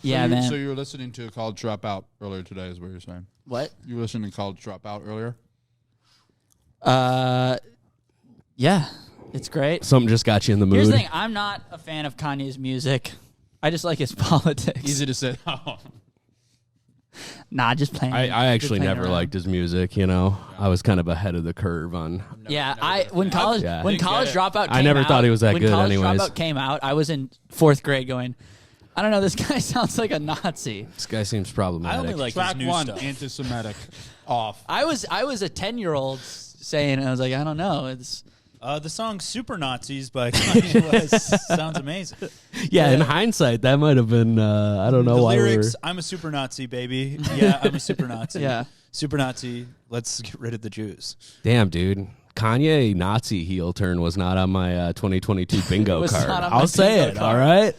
Yeah, man. So you were listening to College Dropout earlier today, is what you're saying? What? You were listening to College Dropout earlier? Yeah, it's great. Something just got you in the mood. Here's the thing. I'm not a fan of Kanye's music. I just like his politics. Easy to say. Nah, just playing. I actually playing never around. liked his music. You know, I was kind of ahead of the curve on. When college dropout came I never thought he was that good When college anyways. dropout came out, I was in 4th grade going, I don't know, this guy sounds like a Nazi. This guy seems problematic. I only like Track his new 1, stuff. anti-Semitic, off. I was a 10-year-old saying, I was like, I don't know, it's The song Super Nazis by Kanye West sounds amazing. Yeah, in hindsight, that might have been. I don't know The why lyrics, I'm a super Nazi, baby. Yeah, I'm a super Nazi. Yeah. Super Nazi, let's get rid of the Jews. Damn, dude. Kanye Nazi heel turn was not on my 2022 bingo was card. not on my I'll say bingo it, card. all right?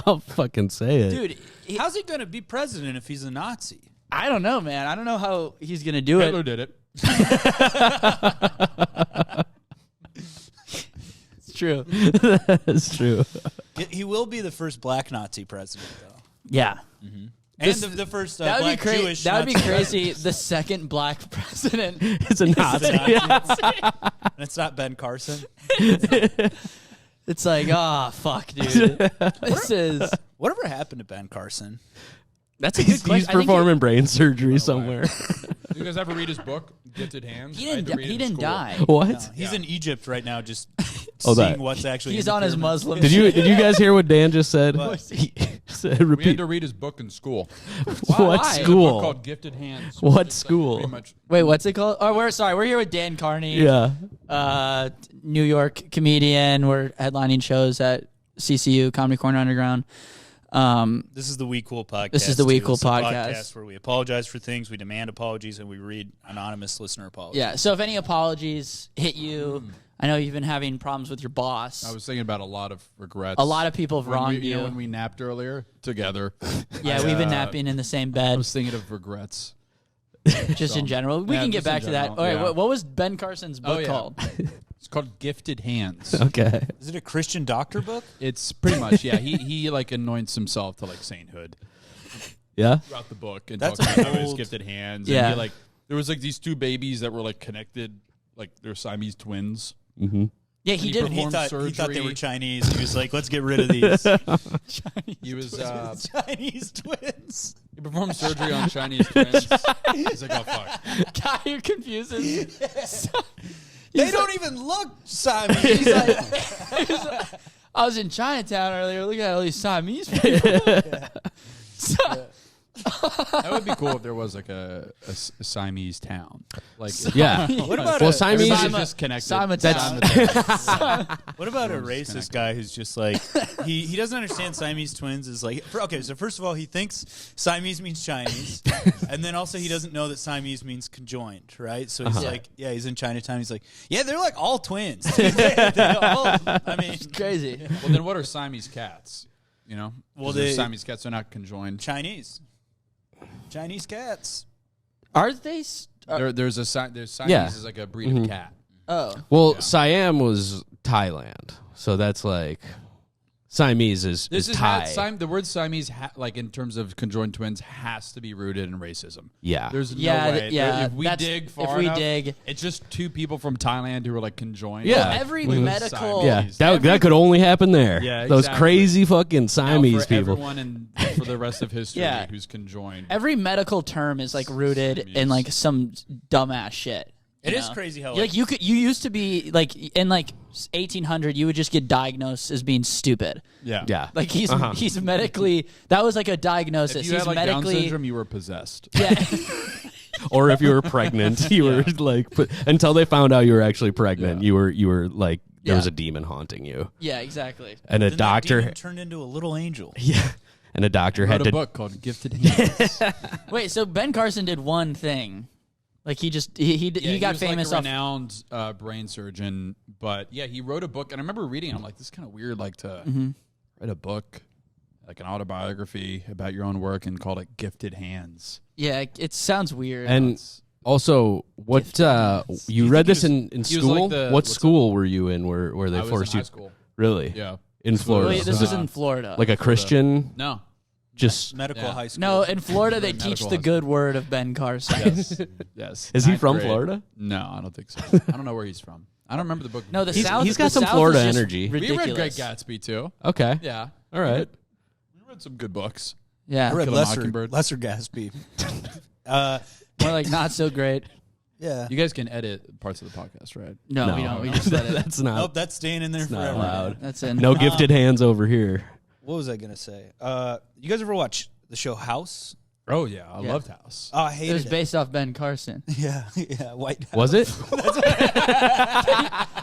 I'll fucking say it. dude, How's he going to be president if he's a Nazi? I don't know, man. I don't know how he's going to do Hitler it. did it. It's true. That's true. He will be the first black Nazi president, though. Yeah. And the first That would black be crazy. Jewish That would be Nazi crazy. The second black president. It's a Nazi. And it's not Ben Carson. It's like, oh, fuck, dude. This is... Whatever happened to Ben Carson? That's a good He's question. I think performing brain surgery somewhere. You guys ever read his book, Gifted Hands? He I had didn't, to read it he in didn't school. die. What? He's in Egypt right now, just Oh, seeing that- what's actually. He's in the on his pyramids. Muslim Did you guys hear what Dan just said? What? He said, We had repeat. to read his book in school. What Why? A book school? called Gifted Hands. What It's like school? pretty much- Wait, what's it called? Oh, we're here with Dan Carney. Yeah. New York comedian. We're headlining shows at CCU, Comedy Corner Underground. This is the We Cool podcast. This is the We too. Cool It's a podcast. where we apologize for things, we demand apologies, and we read anonymous listener apologies. Yeah, so if any apologies hit you, I know you've been having problems with your boss. I was thinking about a lot of regrets. A lot of people have When wronged we, you. know, when we napped earlier together. Yeah, we've been napping in the same I bed, was thinking of regrets. just in general. We Yeah, can get just in back to that. general, All right, yeah. what was Ben Carson's book yeah. called? It's called Gifted Hands. Okay. Is it a Christian doctor book? It's pretty much, yeah. He like anoints himself to like sainthood Yeah. throughout the book and That's talks about his old. gifted hands. Yeah. And he, like there was like these two babies that were like connected, like they're Siamese twins. Mm-hmm. Yeah, he He did. performed- He thought they surgery. were Chinese. He was like, let's get rid of these He was Chinese twins. he performed surgery on Chinese twins. He's like, oh fuck. Guy who confuses. They don't even look Siamese. He's like, I was in Chinatown earlier. Look at all these Siamese people. That would be cool if there was like a Siamese town. Like Yeah. What about Well, a, Siamese everybody's is just connected. Simatown. what about a racist guy who's just like he doesn't understand Siamese twins is like okay, so first of all he thinks Siamese means Chinese, and then also he doesn't know that Siamese means conjoined, right? So he's like, yeah, he's in Chinatown. He's like, yeah, they're like all twins. They all, I mean, Crazy. Well, then what are Siamese cats? You know, Well, they're they- Siamese cats are not conjoined. Chinese cats. Are they? There's Siamese Yeah. is like a breed of cat. Oh. Well, Siam was Thailand, so that's like Siamese is Thai. The word Siamese, like in terms of conjoined twins, has to be rooted in racism. Yeah. There's Yeah, no way. yeah, If we that's- dig far if we enough, dig- it's just two people from Thailand who are like conjoined. Yeah. Like, Every with medical- Yeah, Siamese. that could only happen there. Yeah, Those exactly. crazy fucking Now, Siamese for people. everyone and for the rest of history Yeah. who's conjoined. Every medical term is like rooted in like some dumbass shit. It you is know? crazy how like you used to be like in like 1800 you would just get diagnosed as being stupid. Yeah. Yeah. Like he's medically that was like a diagnosis. If you he's had like Down medically syndrome, you were possessed. yeah. Or if you were pregnant, you were like until they found out you were actually pregnant, you were like there was Yeah. a demon haunting you. Yeah, exactly. And a Then that doctor demon turned into a little angel. Yeah. And a doctor I had wrote to a book called Gifted Hands. Wait, so Ben Carson did one thing. Like he just he got was famous like a off renowned brain surgeon, but yeah, he wrote a book, and I remember reading it. I'm like, this is kind of weird, like to write a book, like an autobiography about your own work, and called it Gifted Hands. Yeah, it sounds weird. And also, what you read this in he was school? like the- what what's school were you in where they I was forced in you? high school. Really? Yeah, in Florida? Wait, this was in Florida. like a Christian, No. just Medical high school. No, in Florida they Medical teach the hospital. good word of Ben Carson. Yes. Is he Ninth from grade. Florida? No, I don't think so. I don't know where he's from. I don't remember the book. No, the He's- South. he's got the some South Florida is just energy. we Ridiculous. read Great Gatsby too. Okay. Yeah. All right. We read some good books. Yeah, I read Kill a Mockingbird. Lesser Gatsby. more like not so great. Yeah. You guys can edit parts of the podcast, right? No, we don't. We just let it. That's not. Nope, that's staying in there not forever. allowed. That's in. No gifted hands over here. What was I gonna say? You guys ever watch the show House? Oh yeah, I Yeah. loved House. Oh, I It hated was it. based off Ben Carson. Yeah, yeah, White House. Was it?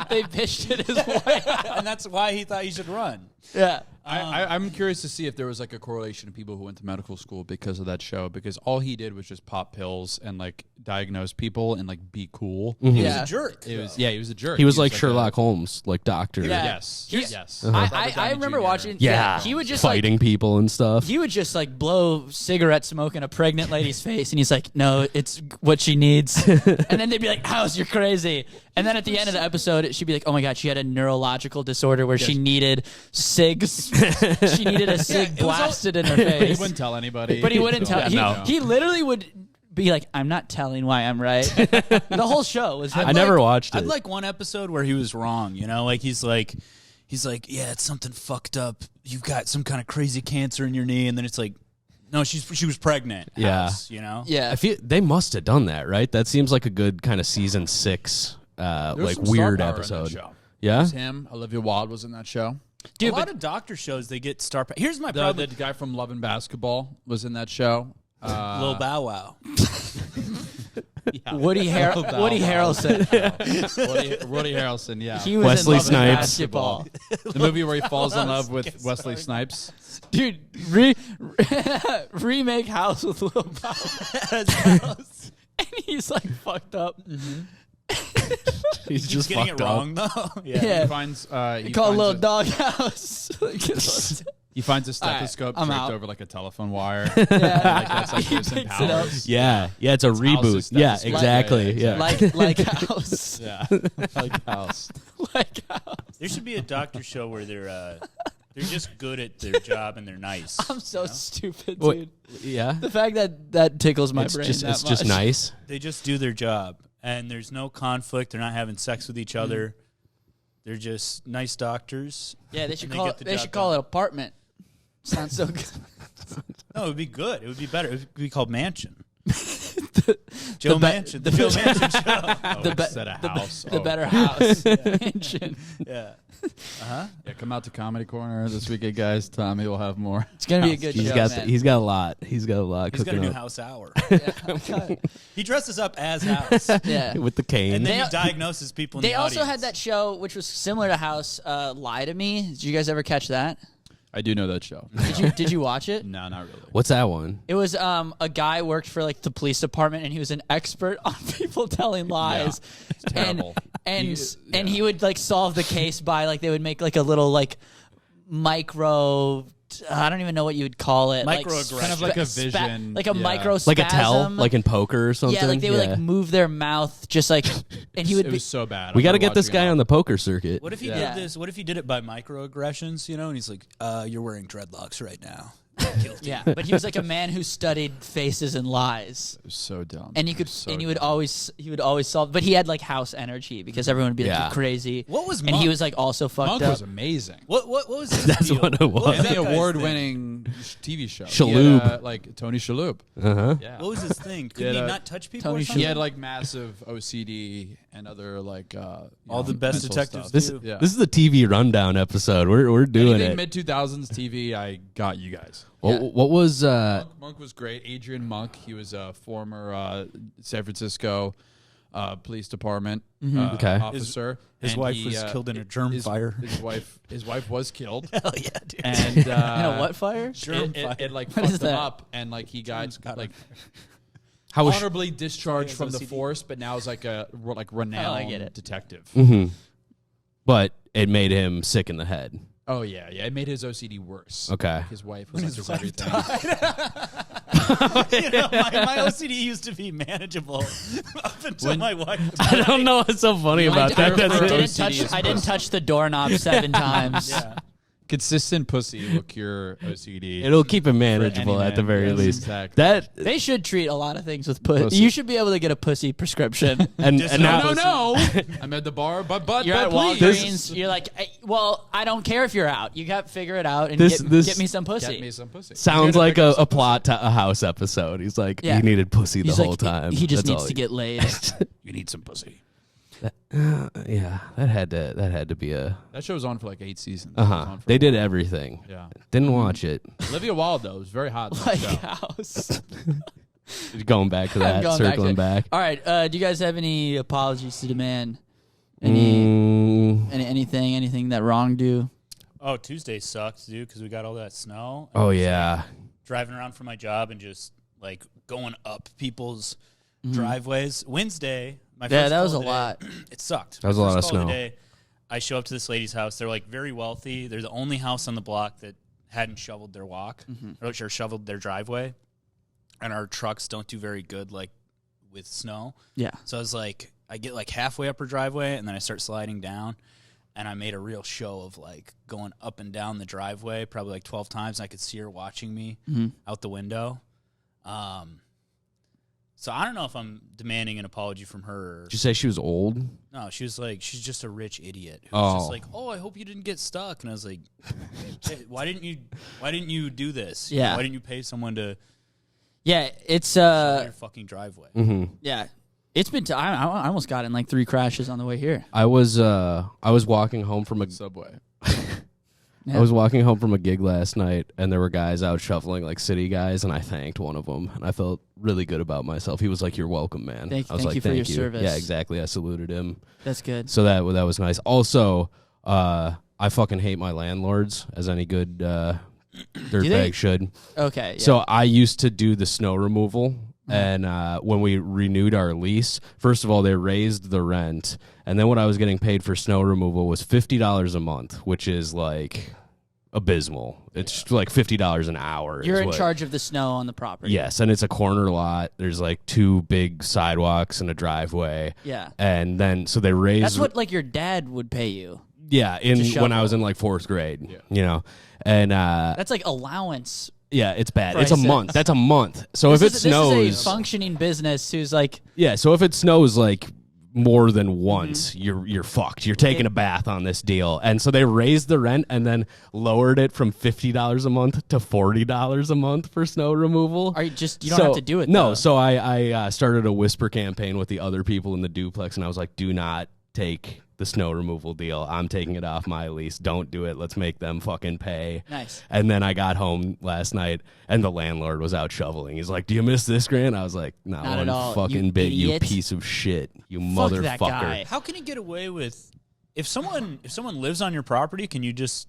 They pitched it as white. And that's why he thought he should run. Yeah. I'm curious to see if there was like a correlation of people who went to medical school because of that show. Because all he did was just pop pills and like diagnose people and like be cool. He was Yeah. a jerk. It was he was a jerk. He was like a- Sherlock Holmes, like doctor. Yeah. Yes. He's- Yes. I remember watching. Yeah. He would just fighting people and stuff. He would just like blow cigarette smoke in a pregnant lady's face, and he's like, "No, it's what she needs." And then they'd be like, "House, you're crazy." And then at the end of the episode, she'd be like, "Oh my god, she had a neurological disorder where she needed cigs. She needed a cig blasted in her He face." wouldn't tell anybody. But he wouldn't So- tell. no. He literally would be like, "I'm not telling why I'm right." The whole show was. I never watched it. I'd like one episode where he was wrong. You know, like he's like, yeah, it's something fucked up. You've got some kind of crazy cancer in your knee, and then it's like, no, she was pregnant. Yeah. House, you know. Yeah. I feel they must have done that, right? That seems like a good kind of season 6, There was like some star weird power in that episode. show. It Yeah. was him. Olivia Wilde was in that show. Dude, a lot but of doctor shows they get star. Here's my The problem. guy from Love and Basketball was in that show. Lil Bow Wow. Woody Harrelson. Woody Harrelson, yeah. He was Wesley in Love and Snipes. Basketball. The movie where he falls in love with Wesley Snipes. Dude, remake House with Lil Bow Wow. And he's like fucked up. He's just getting fucked it up. wrong though. Yeah. He finds They call it Little Dog House. he finds a stethoscope I'm draped out. over like a telephone wire. Yeah. That's like He Austin picks it up. Powers. Yeah, it's a House's reboot. Yeah, stethoscope. exactly. Yeah, Yeah. like House. Yeah, like House. Like House. There should be a doctor show where they're just good at their job and they're nice. I'm so stupid, dude. Wait, yeah. The fact that tickles my It's brain just that it's just much. nice. They just do their job and there's no conflict. They're not having sex with each other. They're just nice doctors. Yeah, they should And they call get it. the They job should call done. it apartment. Sounds so good. No, it would be good. It would be better. It would be called Mansion. The Joe be- Mansion. The Joe Mansion show. The instead of House. The better house. Mansion. Yeah. Yeah, come out to Comedy Corner this weekend, guys. Tommy will have more. It's gonna be a good He's show, got man. he's got a lot. He's got a lot He's got a cooking new up. house hour. Yeah. He dresses up as House. Yeah. With the cane. And then They- he diagnoses people in They the also audience. had that show which was similar to House, Lie to Me. Did you guys ever catch that? I do know that show. Did you watch it? No, not really. What's that one? It was a guy worked for like the police department and he was an expert on people telling lies. It's terrible. And he would like solve the case by like they would make like a little like micro I don't even know what you would call it. Microaggression. Kind of like a vision, like a yeah. micro Like a tell, spasm. like in poker or something. yeah, like they would like move their mouth just like and he would It be was so bad. We got to to get this guy on the poker circuit. What if he Yeah. did this? What if he did it by microaggressions, you know? And he's like, you're wearing dreadlocks right now. Guilty. yeah, but he was like a man who studied faces and lies. It was so dumb. And you could, So and he would dumb. always solve. But he had like house energy because everyone would be like Yeah. "You're crazy." What was and he Monk? was like also fucked Monk up. was amazing. What was his That's deal? what it was. was And that the guy's award-winning TV show. Shaloub. He had, like Tony Shalhoub. Uh-huh. Yeah. thing? What was his thing? Could he not touch people Tony or something? He had like massive OCD and other like All the best mental detectives stuff. This, do. Yeah. this is the TV rundown episode. We're doing Anything it. mid 2000s TV, I got you guys. What was Monk was great. Adrian Monk, he was a former San Francisco police department Okay. officer. His and wife he, was killed in a germ fire. His wife was killed. Hell yeah, dude. And In a what fire? Germ fire. it like What is fucked him that? up, and like he got like how was honorably discharged from the OCD. force, but now is like a renowned get it. detective. but it made him sick in the head. Oh yeah, it made his OCD worse. Okay. His wife was like everything. You know, my OCD used to be manageable up until my wife. I don't know what's so funny about that. I That's didn't it. touch. I didn't touch the doorknob 7 times. Yeah. Consistent pussy will cure OCD. It'll keep it manageable at the very least. Exactly. That They should treat a lot of things with pussy. Pussy. You should be able to get a pussy prescription. and Just now no. I'm at the bar, but You're at please. Walgreens. You're like, well, I don't care if you're out. You got to figure it out and This- get me some pussy. Get me some pussy. sounds You're like gonna a plot to a House episode. He's like, Yeah. he needed pussy the He's whole like, time. He just That's needs all to get laid. You need some pussy. Yeah, that had to be a. That show was on for like 8 seasons. Uh It was huh. on for They a did while. everything. Yeah. Didn't watch it. Olivia Wilde though was very hot. in that like show. house. Going back to I'm that, going circling back. back. All right. Do you guys have any apologies to demand? Anything that wronged you? Oh, Tuesday sucked, dude, because we got all that snow. Oh yeah. Driving around for my job and just like going up people's driveways. Wednesday, my Yeah, first that was call a of the day, lot. It sucked. That was a lot First of call snow. the day, I show up to this lady's house. They're like very wealthy. They're the only house on the block that hadn't shoveled their walk or shoveled their driveway. And our trucks don't do very good like with snow. Yeah. So I was like, I get like halfway up her driveway and then I start sliding down. And I made a real show of like going up and down the driveway, probably like 12 times. And I could see her watching me out the window. So I don't know if I'm demanding an apology from her. Did you say she was old? No, she was like, she's just a rich idiot who was just Oh. like, oh, I hope you didn't get stuck. And I was like, hey, why didn't you do this? Yeah. Why didn't you pay someone to Yeah, it's shovel your fucking driveway? yeah. It's been I almost got in like 3 crashes on the way here. I was walking home from a Subway. Yeah. I was walking home from a gig last night, and there were guys out shuffling, like city guys, and I thanked one of them, and I felt really good about myself. He was like, "You're welcome, man." Thank I was you like, for your "Thank you." service. Yeah, exactly. I saluted him, That's good. so that was nice. Also, I fucking hate my landlords, as any good they? dirtbag should. Okay. Yeah. So I used to do the snow removal. And when we renewed our lease, first of all, they raised the rent. And then what I was getting paid for snow removal was $50 a month, which is like abysmal. It's like $50 an hour. You're is in what- charge of the snow on the property. Yes, and it's a corner lot. There's like 2 big sidewalks and a driveway. Yeah. And then, so they raised... That's what like your dad would pay you. Yeah, to when I shovel. was in like 4th grade, you know. And That's like allowance. yeah, it's bad. It's a Prices. month. That's a month. So if it This snows... is a functioning business who's like, Yeah, so if it snows like more than once, you're fucked. You're taking a bath on this deal. And so they raised the rent and then lowered it from $50 a month to $40 a month for snow removal. are you just, you don't have to do it. No, though. so I started a whisper campaign with the other people in the duplex, and I was like, do not take the snow removal deal. I'm taking it off my lease. Don't do it. Let's make them fucking pay. Nice. And then I got home last night, and the landlord was out shoveling. He's like, do you miss this, Grant? I was like, not Not one at all, fucking you bit, you idiot. piece of shit. You Fuck that motherfucker. guy. How can you get away with if someone lives on your property? Can you just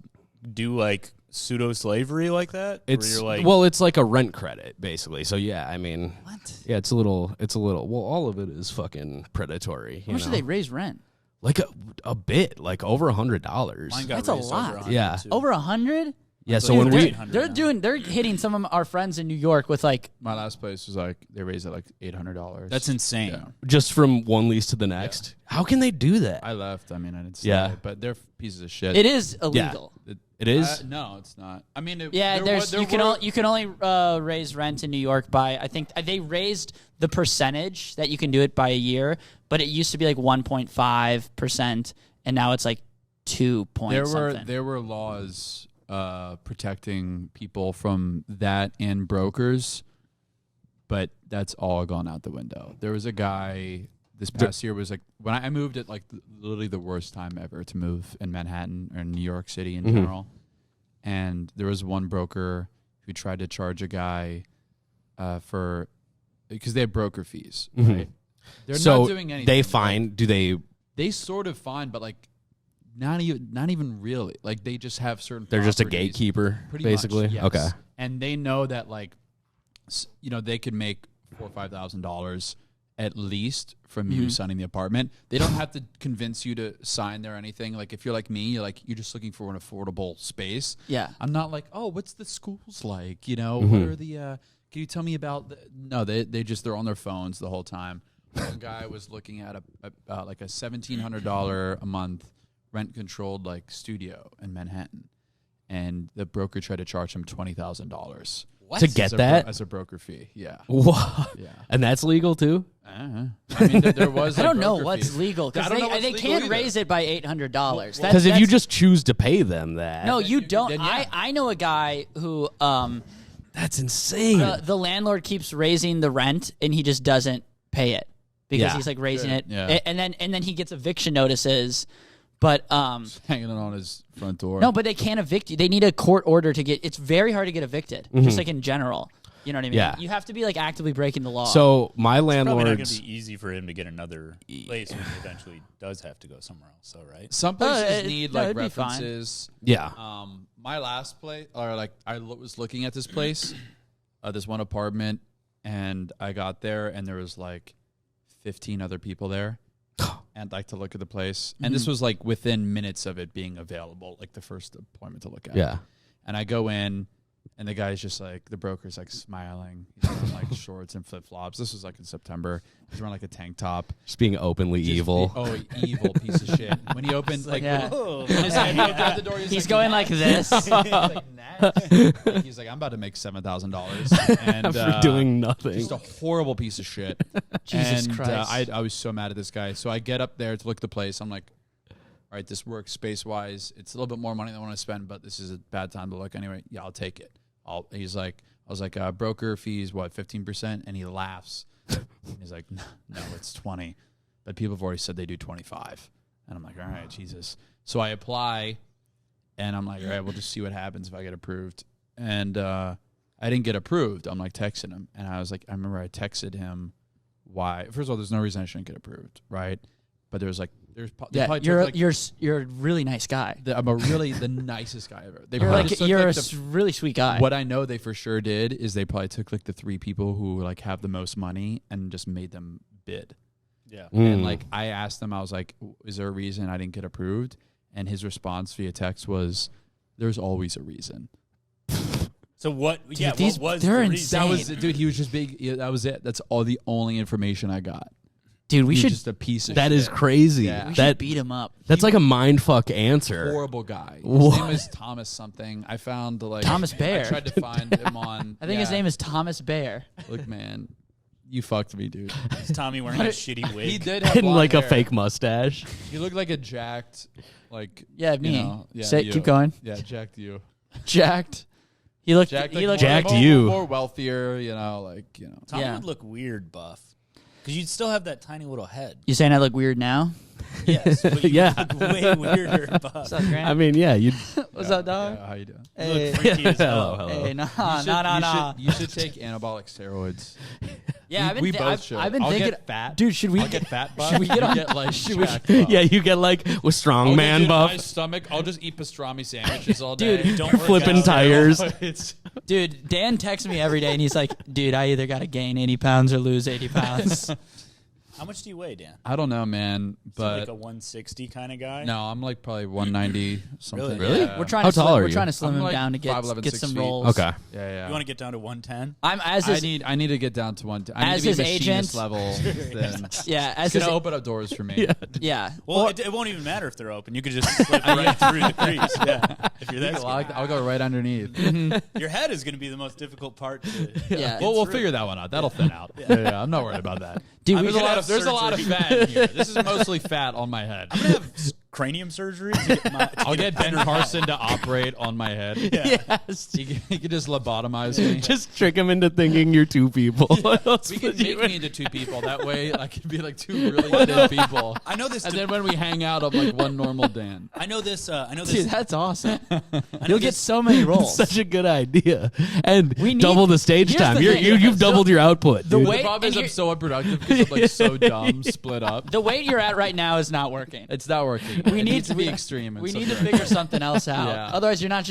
do like pseudo slavery like that? Where It's you're like, well, it's like a rent credit, basically. So yeah, I mean, What? yeah, it's a little. Well, all of it is fucking predatory. How You much know? do they raise rent? Like a bit, like over $100. mine got That's a raised over lot. 100 Yeah. too. Over 100? Yeah, so Dude, when we They're hitting some of our friends in New York with like, My last place was like they raised it like $800. That's insane. Yeah. just from one lease to the next, how can they do that? I left. I mean, I didn't stay, Yeah. but they're pieces of shit. it is illegal. It is. No, it's not. I mean, Yeah, there there's were- you can only raise rent in New York by, I think they raised the percentage that you can do it by a year, but it used to be like 1.5%, and now it's like 2 point something. There were laws protecting people from that and brokers, but that's all gone out the window. There was a guy this past year was like when I moved at like literally the worst time ever to move in Manhattan or New York City in general, and there was one broker who tried to charge a guy for because they have broker fees, right? They're so not doing anything. they Like, fine. Do they? they sort of fine, but like not even really. Like they just have certain. They're just a properties. gatekeeper, Pretty basically. much, yes. Okay. And they know that like, they could make $4,000 or $5,000 at least from you signing the apartment. They don't have to convince you to sign there or anything. Like if you're like me, you're just looking for an affordable space. Yeah. I'm not like, oh, what's the schools like? What are the? Can you tell me about? No, they're on their phones the whole time. One guy was looking at like a $1,700 a month rent controlled like studio in Manhattan. and the broker tried to charge him $20,000 to get that as a broker fee. Yeah. What? Yeah. And that's legal too. I mean, there was. I like, don't know broker what's fees. legal I because don't know what's they legal can't either. raise it by $800. Because if you just choose to pay them that, no, you don't. then yeah. I know a guy who that's insane. the landlord keeps raising the rent and he just doesn't pay it because Yeah. he's like raising it, Yeah. and then he gets eviction notices. But Hanging it on his front door. no, but they can't evict you. They need a court order to get. It's very hard to get evicted, just like in general. You know what I mean? Yeah. You have to be like actively breaking the law. So my Probably not going landlord's to be easy for him to get another place when he eventually does have to go somewhere else. So right? Some places need like it'd be fine. references. yeah. My last place, or like was looking at this place, this one apartment, and I got there, and there was like 15 other people there, and like to look at the place, and this was like within minutes of it being available, like the first appointment to look at. Yeah. And I go in, and the guy's just like, the broker's like smiling, he's wearing like shorts and flip flops. This was like in September. He's wearing like a tank top. Just being openly evil. Evil piece of shit. When he opened, like, yeah. when he opened out the door, He's going like this. he's like, nah. He's like, I'm about to make $7,000 and For doing nothing. Just a horrible piece of shit. Jesus and, Christ. I was so mad at this guy. So I get up there to look at the place. I'm like, all right, this works space wise. It's a little bit more money than I want to spend, but this is a bad time to look anyway. Yeah, I'll take it. He's like, I was like, broker fees, what, 15%? And he laughs. He's like, no, it's 20. But people have already said they do 25. And I'm like, all right, Jesus. So I apply, and I'm like, all right, we'll just see what happens if I get approved. And I didn't get approved. I'm like texting him, and I was like, I remember I texted him why. First of all, there's no reason I shouldn't get approved, right? But there's like, Yeah, you're a really nice guy. I'm really the nicest guy ever. They You're probably like just took, you're like, a really sweet guy. What I know they for sure did is they probably took like the 3 people who like have the most money and just made them bid. Yeah. And like I asked them, I was like, is there a reason I didn't get approved? And his response via text was, there's always a reason. So what? Dude, yeah. these- what was they're the insane. reason? That was, dude, he was just big. Yeah, that was it. That's all the only information I got. Dude, we He's should just a piece of That shit. is crazy. Yeah. we should That beat him up. that's like a mind fuck answer. Horrible guy. His What? name is Thomas something. I found like Thomas Bear. I tried to find him on. I think his name is Thomas Bear. Look, man, you fucked me, dude. Is Tommy wearing a shitty wig? He did have And blonde like a hair. fake mustache. He looked like a jacked, like Yeah, me. You know, yeah, Say, you. keep going. Yeah, jacked you. Jacked. He looked. Jacked, he like, looked. more, Jacked more, you. more wealthier. You know, like you know. Tommy Yeah. would look weird buff. Because you'd still have that tiny little head. You saying I look weird now? Yes. But you Yeah. look way weirder buff. What's up, Grant? I mean, yeah, you What's up, dog? Yeah, how you doing? You Hey, look freaky as hell. hello. hey, nah, You should- nah. You should take anabolic steroids. Yeah, I've been. we both should. I've been I'll thinking. get fat. Dude, should we I'll get fat buff. should we get You on- get like should we- jacked buff. Yeah, you get like with strong I'll man get buff. my stomach. I'll just eat pastrami sandwiches all Dude, day. Don't work Flipping out. tires. It's Dude, Dan texts me every day, and he's like, "Dude, I either got to gain 80 pounds or lose 80 pounds." How much do you weigh, Dan? I don't know, man, So like but a 160 kind of guy? no, I'm like probably 190 something. Really? Yeah. We're trying How to tall slim, are we're you? trying to slim I'm him like down to get 5'11", get 6 some feet. rolls. Okay. Yeah, yeah. You want to get down to 110? I'm as his, I need to get down to one. I need As to be his machinist agent. level. Then yeah, it's as his gonna open up doors for me. yeah. Well, it won't even matter if they're open. You could just slip right through the crease. Yeah. If you're that skinny. I'll go right underneath. Your head is going to be the most difficult part to Yeah. Well, we'll through. figure that one out. That'll thin out. Yeah, I'm not worried about that. Dude, we there's could there's a lot of fat in here. This is mostly fat on my head. I'm going to have cranium surgery to get my... I'll get Ben Carson to operate on my head. Yes. He could just lobotomize me. Just trick him into thinking you're 2 people. We could make me into 2 people. That way I could be like 2 really thin people. I know this... And then when we hang out, I'm like one normal Dan. I know this... Dude, that's awesome. You'll get so many rolls. Such a good idea. And We need- double the stage here's time. the You're, thing. you've doubled your output. The dude. way- The problem is and I'm here- so unproductive because I'm like so dumb, split up. The weight you're at right now is not working. It's not working. We It need needs to be we- extreme. in We some need to direction. figure something else out. Yeah. Otherwise, you're not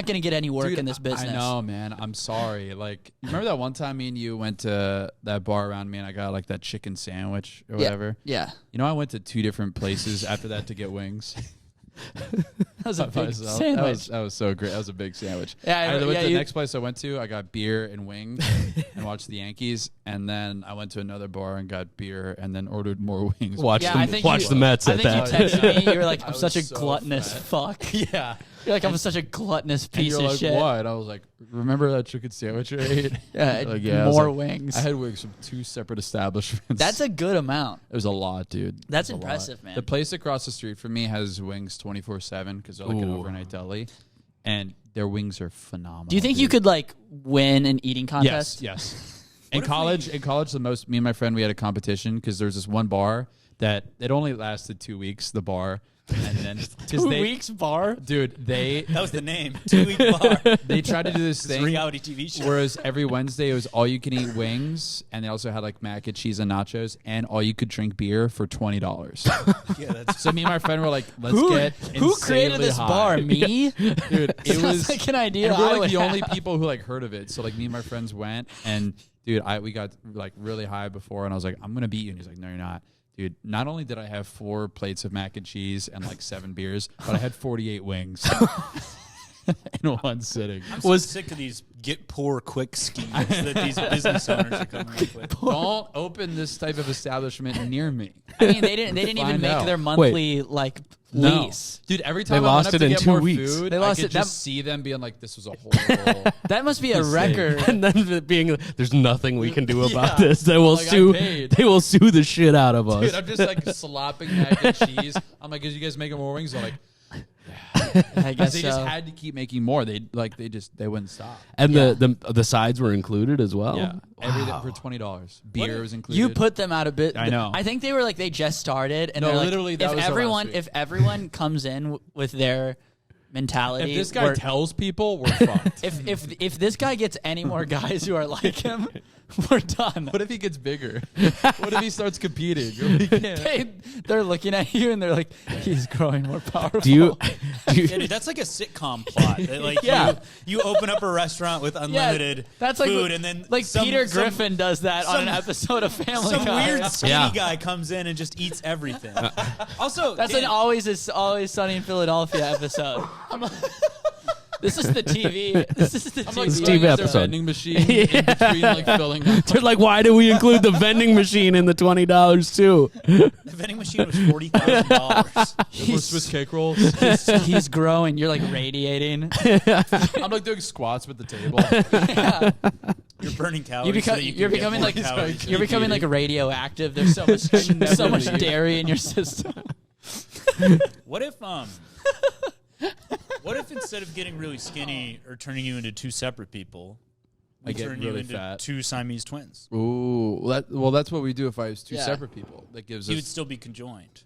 gonna get any work Dude, in this business. I know, man. I'm sorry. Like, you remember that one time me and you went to that bar around me and I got like that chicken sandwich or Yeah. whatever? Yeah, You know, I went to 2 different places after that to get wings. that was a by big myself. sandwich. That was so great. That was a big sandwich. Yeah, I went yeah, to the you- next place I went to, I got beer and wings and watched the Yankees. And then I went to another bar and got beer and then ordered more wings. Watch, Yeah, the, I think watch you- the Mets I at think that. you texted me. You were like, I "I'm was such a so gluttonous fat. fuck." Yeah. You're like, I'm such a gluttonous And piece you're of like, shit. what? And I was like, remember that chicken sandwich I ate? Yeah, Like, I was more like- wings. I had wings from 2 separate establishments. That's a good amount. It was a lot, dude. That's It was a impressive, lot. man. The place across the street from me has wings 24/7 because they're like an Ooh. overnight deli, and their wings are phenomenal. Do you think you dude. could like win an eating contest? Yes. In college, me and my friend, we had a competition because there's this one bar that it only lasted 2 weeks. The bar, and then 2 weeks bar. dude, That was the name. 2 week bar. they tried to do this It's a thing. reality TV show. Whereas every Wednesday it was all you can eat wings, and they also had like mac and cheese and nachos, and all you could drink beer for $20. Yeah, that's So me and my friend were like, "Let's Who get created insanely this high. bar? Me? Dude, it Sounds was like an idea. And we're I like would the only have. people who like heard of it. So like me and my friends went, and dude, we got like really high before, and I was like, "I'm gonna beat you," and he's like, "No, you're not." Dude, not only did I have 4 plates of mac and cheese and like 7 beers, but I had 48 wings in one sitting. I'm so sick of these get poor quick schemes that these business owners are coming up with. Don't open this type of establishment near me. I mean, they didn't even Find make out. their monthly like lease. Dude, every time They I lost went up it to in get 2 more weeks. food, They lost I could it. just see them being like, "This was a horrible." That must be a Mistake. record. And then it being, there's nothing we can do about Yeah. this. They will Like, I sue. paid. They will sue the shit out of us. Dude, I'm just like slopping mac and cheese. I'm like, "Is you guys making more wings?" They're like, I guess they so. just had to keep making more. They wouldn't stop. And Yeah. the sides were included as well. Yeah, everything for $20. Beer was included. You put them out a bit. I know. I think they were like they just started, and No, they're like, literally, that if was the last everyone week. if everyone comes in with their mentality, If this guy we're- tells people, we're fucked. if this guy gets any more guys who are like him, we're done. What if he gets bigger? What if he starts competing? You're like, "Yeah." They're looking at you and they're like, he's growing more powerful. Do you? Yeah, dude, that's like a sitcom plot. That, like Yeah. you open up a restaurant with unlimited that's like food, and then like some- Peter some- Griffin does that on an some- episode of Family Some Guy. weird skinny Yeah. guy comes in and just eats everything. Also, That's Dan, an Always Sunny in Philadelphia episode. This is the TV. This is the I'm like TV. Steve looking at their episode. vending machine in between like filling up. They're like, why do we include the vending machine in the $20 too? the vending machine was $40,000. More Swiss cake rolls. He's growing. You're like radiating. I'm like doing squats with the table. Yeah. You're burning calories. become- so that you you're can get becoming more like- calories. You're becoming like radioactive. There's so much dairy in your system. What if instead of getting really skinny or turning you into 2 separate people, I we get turn you really into fat. 2 Siamese twins? Ooh, that's what we do if I was 2 Yeah. separate people. That gives You would us. still be conjoined.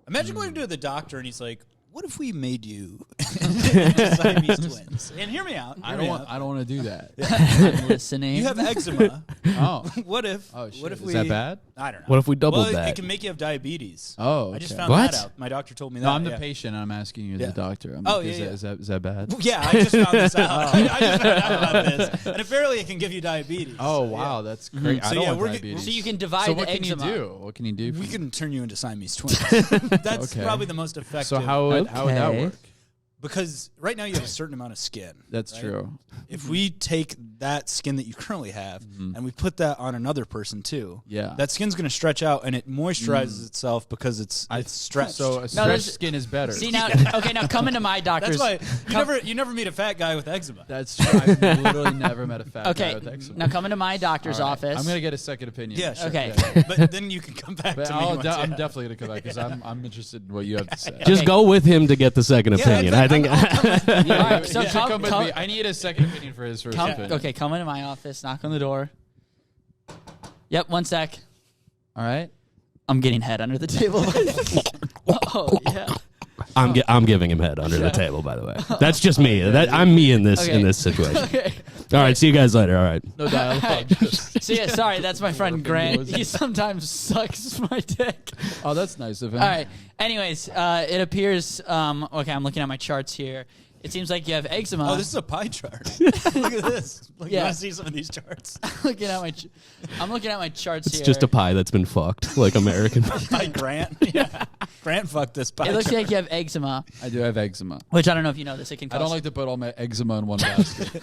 Imagine going to the doctor and he's like, "What if we made you into Siamese twins?" And hear me out. I hear don't me want. out. I don't want to do that. I'm listening. You have eczema. Oh. What if? Oh shit. What if Is we? that bad? I don't know. What if we doubled well, that? It can make you have diabetes. Oh. I just okay. found What? that out. My doctor told me that. No, I'm the yeah. patient. And I'm asking you as Yeah. the doctor. I'm Oh, like, yeah, is yeah. that bad? Yeah, I just found this out. I just found out about this, and apparently it can give you diabetes. Oh So, wow, yeah. that's great. So, I don't yeah, want we're diabetes. so you can divide So the what can you eczema. do? What can you do? We can turn you into Siamese twins. That's Okay. probably the most effective. So how would that Okay. work? Because right now you have a certain amount of skin. That's right? true. If we take that skin that you currently have and we put that on another person too, Yeah. that skin's going to stretch out and it moisturizes itself because it's stretched. So a No, stretched there's- skin is better. See now, okay, now come into my doctor's. that's why you never meet a fat guy with eczema. That's true. I've literally never met a fat Okay, guy with eczema. now come into my doctor's All right. office. I'm gonna get a second opinion. Yeah, sure. Okay. Yeah. But then you can come back But to me. once you I'm have- definitely gonna come back because I'm interested in what you have to say. Just Okay. go with him to get the second Yeah, opinion. I think. All right, so You should come with come, me. I need a second opinion for his first opinion. okay, come into my office, knock on the door. Yep, 1 sec. All right. I'm getting head under the table. Oh yeah. I'm giving him head under the table. By the way, that's just me. I'm me in this Okay. situation. Okay. All right, see you guys later. All right. No dialogue. So yeah, sorry, that's my friend What Grant. opinion was He it? sometimes sucks my dick. Oh, that's nice of him. All right. Anyways, it appears. Okay, I'm looking at my charts here. It seems like you have eczema. Oh, this is a pie chart. Look at this. Look, Yeah. You want to see some of these charts? I'm looking at my charts It's here. just a pie that's been fucked, like American. By Grant. Yeah. Grant fucked this pie It looks chart. like you have eczema, I do have eczema. which I don't know if you know this. It can I cause. don't like to put all my eczema in one basket.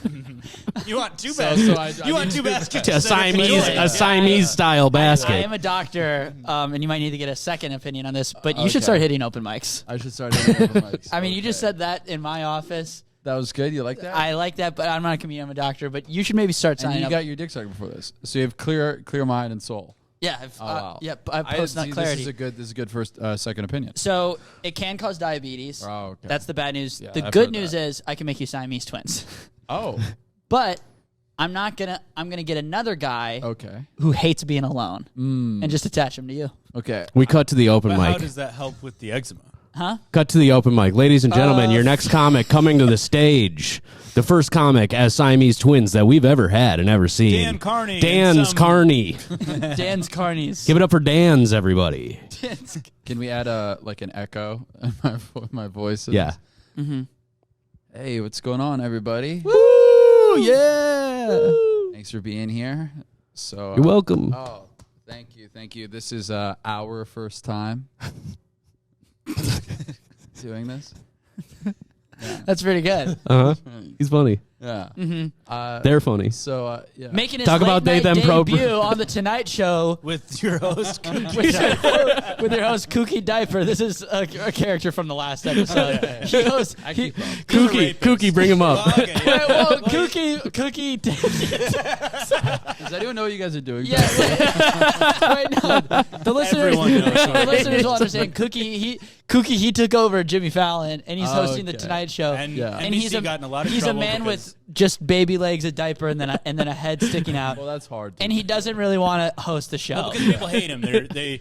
You want two So baskets. I You want need two two baskets. a instead of Siamese, two. a Siamese style basket. I am a doctor, and you might need to get a second opinion on this, but you should Okay. start hitting open mics. I should start hitting open mics. I mean, you just Okay. said that in my office. that was good. You like that? I like that, but I'm not a comedian. I'm a doctor. But you should maybe start and signing you up. got your dick sucked before this, so you have clear mind and soul. Yeah, Oh wow. I post not clarity. This is a good first second opinion. So it can cause diabetes. Oh, okay. That's the bad news. Yeah, the I've good heard news that. is I can make you Siamese twins. Oh, But I'm gonna get another guy okay. who hates being alone and just attach him to you. Okay. We cut to the open But how mic. does that help with the eczema? Huh? Cut to the open mic. Ladies and gentlemen, your next comic coming to the stage. The first comic as Siamese twins that we've ever had and ever seen. Dan Carney. Dan's Carney. Dan's Carney's. Give it up for Dan's, everybody. Can we add like an echo in my voice? Yeah. Hey, what's going on, everybody? Woo! Yeah. Thanks for being here. So You're welcome. Oh, thank you. This is our first time doing this. That's pretty good. Uh huh. He's funny. Yeah. They're funny. So yeah. Making his Talk late about night Nathan Pro- debut on the Tonight Show With your host. with your host Kooky Diaper. This is a character from the last episode. He goes, he, Kooky, bring him up. Okay, yeah. Wait, well, Kooky. Does anyone know what you guys are doing? Yeah, wait, no. The listeners, Everyone knows the what listeners will understand. Kooky, he took over Jimmy Fallon, and he's hosting the Okay. Tonight Show. And Yeah. And NBC got in a lot of he's a trouble man because- with just baby legs, a diaper, and then a head sticking out. Well, that's hard. And he doesn't really want to host the show. Well, because people hate him. They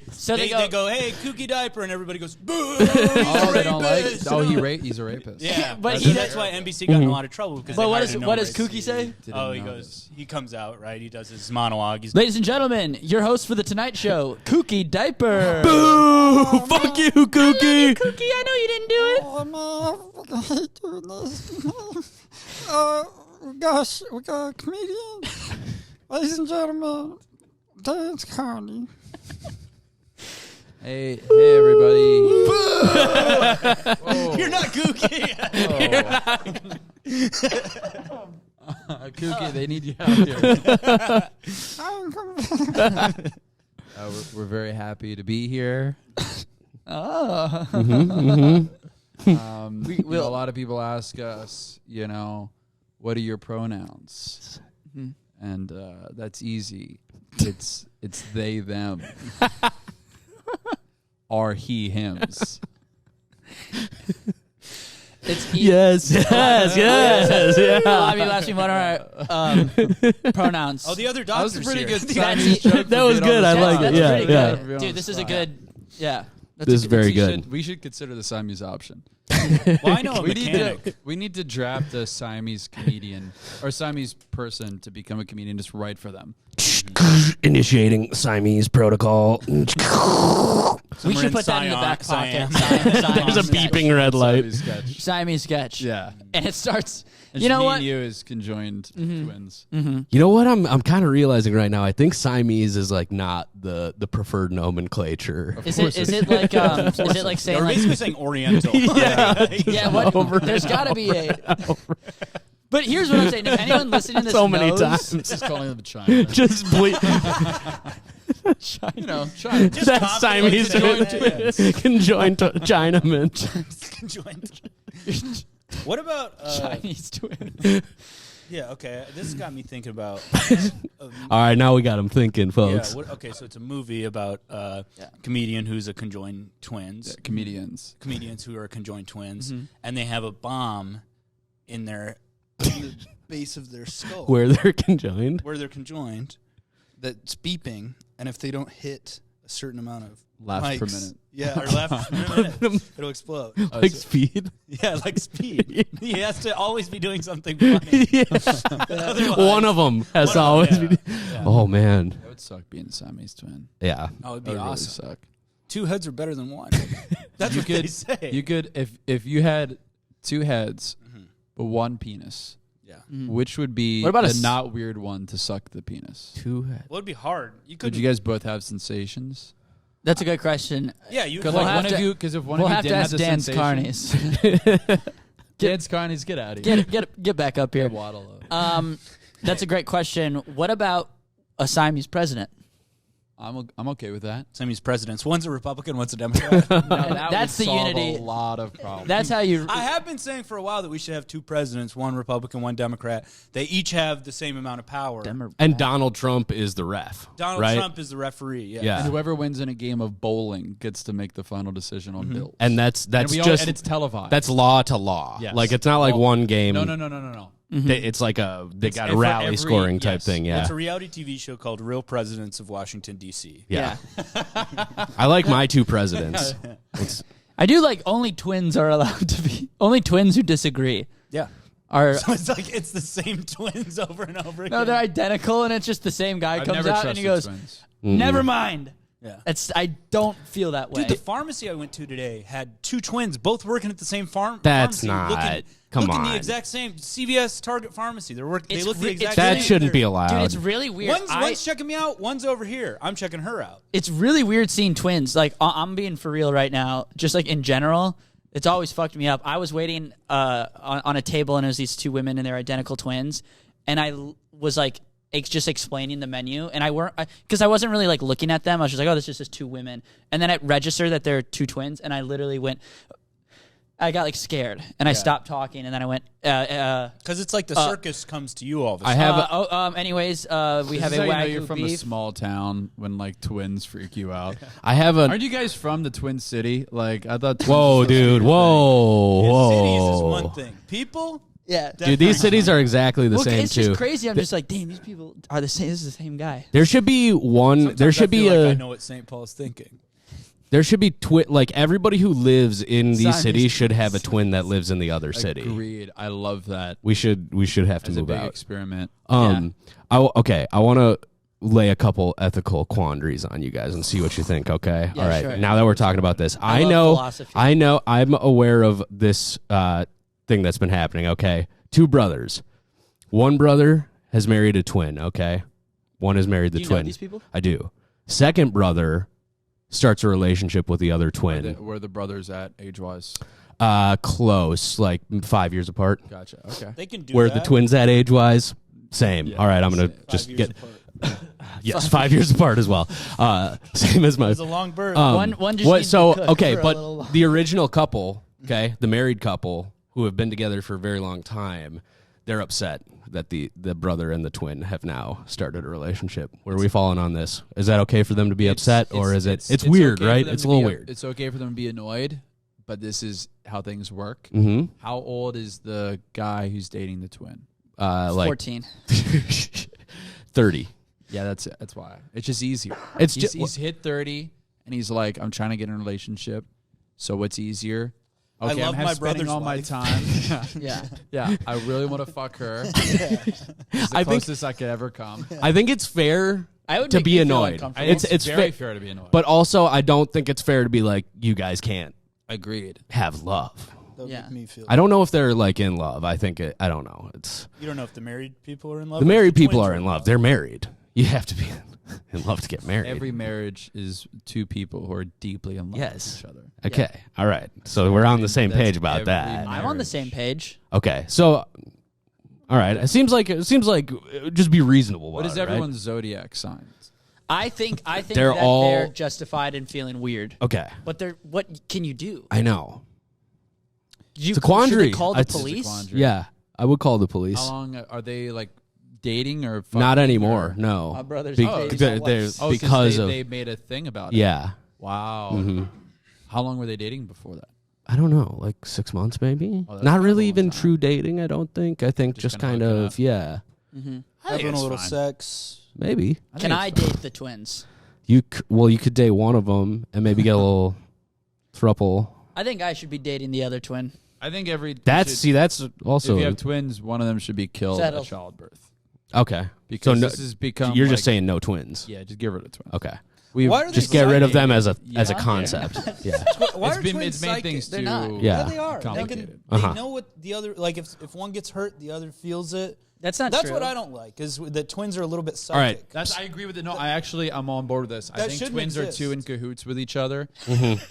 go, hey, Kooky Diaper, and everybody goes, boo, he's Oh, a they don't like. rapist. Oh, he's a rapist. Yeah, But but he- that's why NBC got in a lot of trouble. Because But what they does Kooky say? Oh, he goes, he comes out, right? He does his monologue. He's Ladies and gentlemen, your host for the Tonight Show, Kooky Diaper. Boo! Fuck you, Kooky. Kooky, I know you didn't do it. I hate doing this. We got a comedian. Ladies and gentlemen, Dan Carney. Hey, everybody. You're not Kooky. Kooky, they need you out here. I'm coming. We're very happy to be here. Oh. A lot of people ask us, what are your pronouns? And that's easy. It's they, them. Are he, hims. It's Yes. Yeah. Well, I mean, last week, what are our pronouns? Oh, the other That was doctor's a pretty here. good That's- Chinese joke. that was good. I like it. That's Yeah, pretty yeah. good. Dude, this is a good, yeah. This is very good. We should consider the Siamese option. Well, I know a We mechanic. need to draft a Siamese comedian or Siamese person to become a comedian just right for them. Initiating Siamese protocol. We Somewhere should in put that in the back Siam. pocket. There's a beeping red light. Siamese sketch. Siamese sketch. Yeah. And it starts, It's you know me what? and you as conjoined twins. You know what? I'm kind of realizing right now. I think Siamese is like not the preferred nomenclature. Is it like saying We're like, basically saying Oriental. yeah, what, there's got to be a. But here's what I'm saying. If anyone listening to this So many knows, times. Just calling them China. Just bleep. China. Just That's copy Siamese like that. conjoined Chinaman. Conjoined. What about Chinese twins. Yeah, okay. This got me thinking about. All right, now we got him thinking, Yeah, folks. okay, so it's a movie about a comedian who's a conjoined twins. Comedians. Comedians who are conjoined twins, and they have a bomb in the base of their skull Where they're conjoined. where they're conjoined that's beeping, and if they don't hit a certain amount of Laughs per mics- minute. Yeah, or laugh per minute, it'll explode. Like speed. Yeah, like speed. He has to always be doing something funny. Otherwise- One of them has to always yeah. be. Oh, man. It would suck being a Siamese twin. Yeah. Oh, it'd That be would really awesome. suck. 2 heads are better than 1. That's what they say. You could if you had 2 heads but one penis. Yeah. Which would be What about the not weird one to suck the penis? Two heads. Well, it'd be hard. Would you guys both have sensations? That's a good question. Yeah, you Because We'll like have one to- of you, because if one We'll of you have to didn't ask have the Dan sensation, Carney's. Dan's Carney's, get out of here. Get back up here. Waddle up. That's a great question. What about a Siamese president? I'm okay with that. Siamese presidents. One's a Republican, one's a Democrat. That's would the solve unity. A lot of problems. That's how you. I have been saying for a while that we should have two presidents, one Republican, one Democrat. They each have the same amount of power. And Donald Trump is the ref. Donald right? Trump is the referee. Yeah. Yeah. And whoever wins in a game of bowling gets to make the final decision on bills. And that's and just it's televised. that's law to law. Yes. Like it's not like Well, one game. No. It's like they got a for rally every- scoring type yes. thing. Yeah. It's a reality TV show called Real Presidents of Washington, D.C. Yeah. I like my two presidents. I do like only twins are allowed to be. Only twins who disagree Yeah. are. So it's like it's the same twins over and over again. No, they're identical, and it's just the same guy I've comes never out and he trusted goes, twins. "Never mind." Yeah. I don't feel that way. Dude, the pharmacy I went to today had two twins, both working at the same That's pharmacy. not- come looking on. the exact same. CVS Target Pharmacy. They look It's the re- exact it's same. That shouldn't be They're- allowed. Dude, it's really weird. One's checking me out. One's over here. I'm checking her out. It's really weird seeing twins. Like I'm being for real right now. Just like in general, it's always fucked me up. I was waiting on a table and it was these two women and they're identical twins, and I was like just explaining the menu, and because I wasn't really like looking at them. I was just like, oh, this is just two women, and then it registered that they're two twins, and I literally went. I got like scared, and I stopped talking, and then I went. Because it's like the circus comes to you all of a I sudden. have anyways, we have This a is how you know wagyu you're from a beef. small town when like twins freak you out. I have a Aren't you guys from the Twin City? Like I thought. twins whoa, was supposed to be dude, a whoa, Cities is whoa. one thing. People, Yeah, Dude, these cities are exactly the same it's too. just crazy. I'm just like, damn, these people are the same. This is the same guy. There should be one. sometimes There should I feel be like I a. know what St. Paul's thinking. There should be like everybody who lives in these Siamese cities should have a twins. twin that lives in the other thing. city. Agreed. I love that. We should have to As a move big out. experiment. Okay. I want to lay a couple ethical quandaries on you guys and see what you think. Okay. Yeah, all right. sure. Now that we're talking about this, I love know. philosophy. I know. I'm aware of this thing that's been happening. Okay. Two brothers. One brother has married a twin. Okay. One has married the Do you twin. know these people? I do. Second brother starts a relationship with the other twin. Where are the brothers at age-wise? Close, like 5 years apart. Gotcha. Okay. They can do Where that. the twins at age wise? Same. Yeah, All right, I'm gonna 5 just years get apart. yes, 5 years apart as well. Same as my It was a long birth. One just what? needs So to cook okay, for a but little longer. the original couple, okay, the married couple who have been together for a very long time, they're upset that the brother and the twin have now started a relationship. Where are we falling on this? Is that okay for them to be upset, or is it? It's weird, okay for right? them It's a to little be- weird. It's okay for them to be annoyed, but this is how things work. Mm-hmm. How old is the guy who's dating the twin? Like 14. 30. Yeah, that's it. That's why. It's just easier. It's He's hit 30, and he's like, I'm trying to get in a relationship. So what's easier? I Okay, love I'm my spending brother's all my wife. time. Yeah. Yeah, I really want to fuck her. It's the I think- closest I could ever come. I think it's fair I would to make be me feel annoyed. uncomfortable. It's very fair, fair to be annoyed. but also I don't think it's fair to be like you guys can't agreed. have love. That would Yeah. make me feel. I don't know if they're like in love. I think I don't know. It's You don't know if the married people are in love. the or if married people twins are in love. They're married. You have to be in love to get married. Every marriage is two people who are deeply in love Yes. with each other. Okay. All right. So we're on the same That's page about every that. marriage. I'm on the same page. Okay. So all right. It seems like just be reasonable. What about is it, right? everyone's zodiac signs? I think They're that all- they're justified in feeling weird. Okay. But what can you do? I know. You, It's a quandary. Should they call the It's a police? quandary. Yeah. I would call the police. How long are they like dating or fucking Not anymore. or- No. My brother's Be- dating they're- my they're- wife's. Oh, because of they made a thing about it. yeah. Wow. Mm-hmm. How long were they dating before that? I don't know, like 6 months maybe. Oh, that's Not kind of really a long even time. true dating. I don't think. I think Just just kinda kind hooking of up. yeah, Mhm. Having a it's little fine. sex. maybe. Can I date the twins? You you could date one of them and maybe get a little throuple. I think I should be dating the other twin. I think every That's also if you have twins, one of them should be killed Settled. at childbirth. okay. Because no- this has become. You're like, just saying no twins. Yeah, just give her the twin. Okay. We Why are they just get rid of them as a Yeah. concept. Yeah. Why are It's twins made psychic? things They're too not. Yeah. They are. complicated. They Uh-huh. know what the other, like if one gets hurt, the other feels it. That's not That's true. what I don't like, is that twins are a little bit psychic. All right. I agree with it. No, I'm on board with this. I That think shouldn't twins exist. are too in cahoots with each other.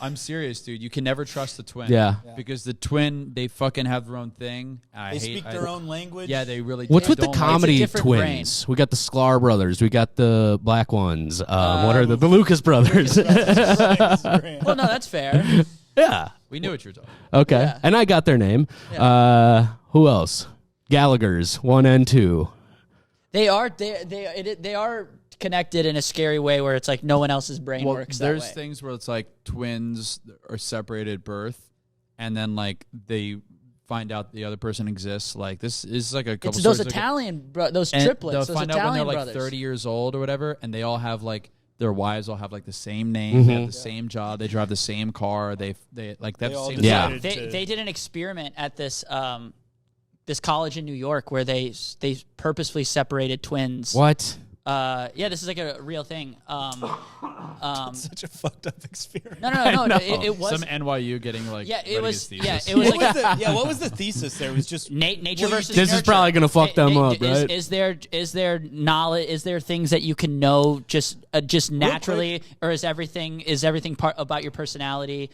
I'm serious, dude. You can never trust the twin. Yeah. Because the twin, they fucking have their own thing. They speak their own language. Yeah, they really. What's I with the don't like- comedy different twins? We got the Sklar brothers. We got the black ones. What are the Lucas brothers? Well, no, that's fair. Yeah. We knew what you were talking. Okay. Yeah. And I got their name. Who else? Gallagher's 1 and 2. They are connected in a scary way where it's like no one else's brain Well, works there's that way. things where it's like twins are separated at birth, and then like they find out the other person exists. Like this is like a couple. It's those stories, like, Italian, those and triplets, They'll those find out when Italian they're like brothers. 30 years old or whatever, and they all have like their wives all have like the same name, they have the same job, they drive the same car, they like they have They the all same. Yeah. decided They did an experiment at this this college in New York where they purposefully separated twins. What? Yeah, this is like a real thing. Such a fucked up experience. No. It was Some NYU getting like yeah. It ready was to yeah. thesis. It was What like was the, what was the thesis there? It was just nature Well, you- versus This is nurture. probably gonna fuck them up, right? Is there knowledge? Is there things that you can know just naturally, or is everything part about your personality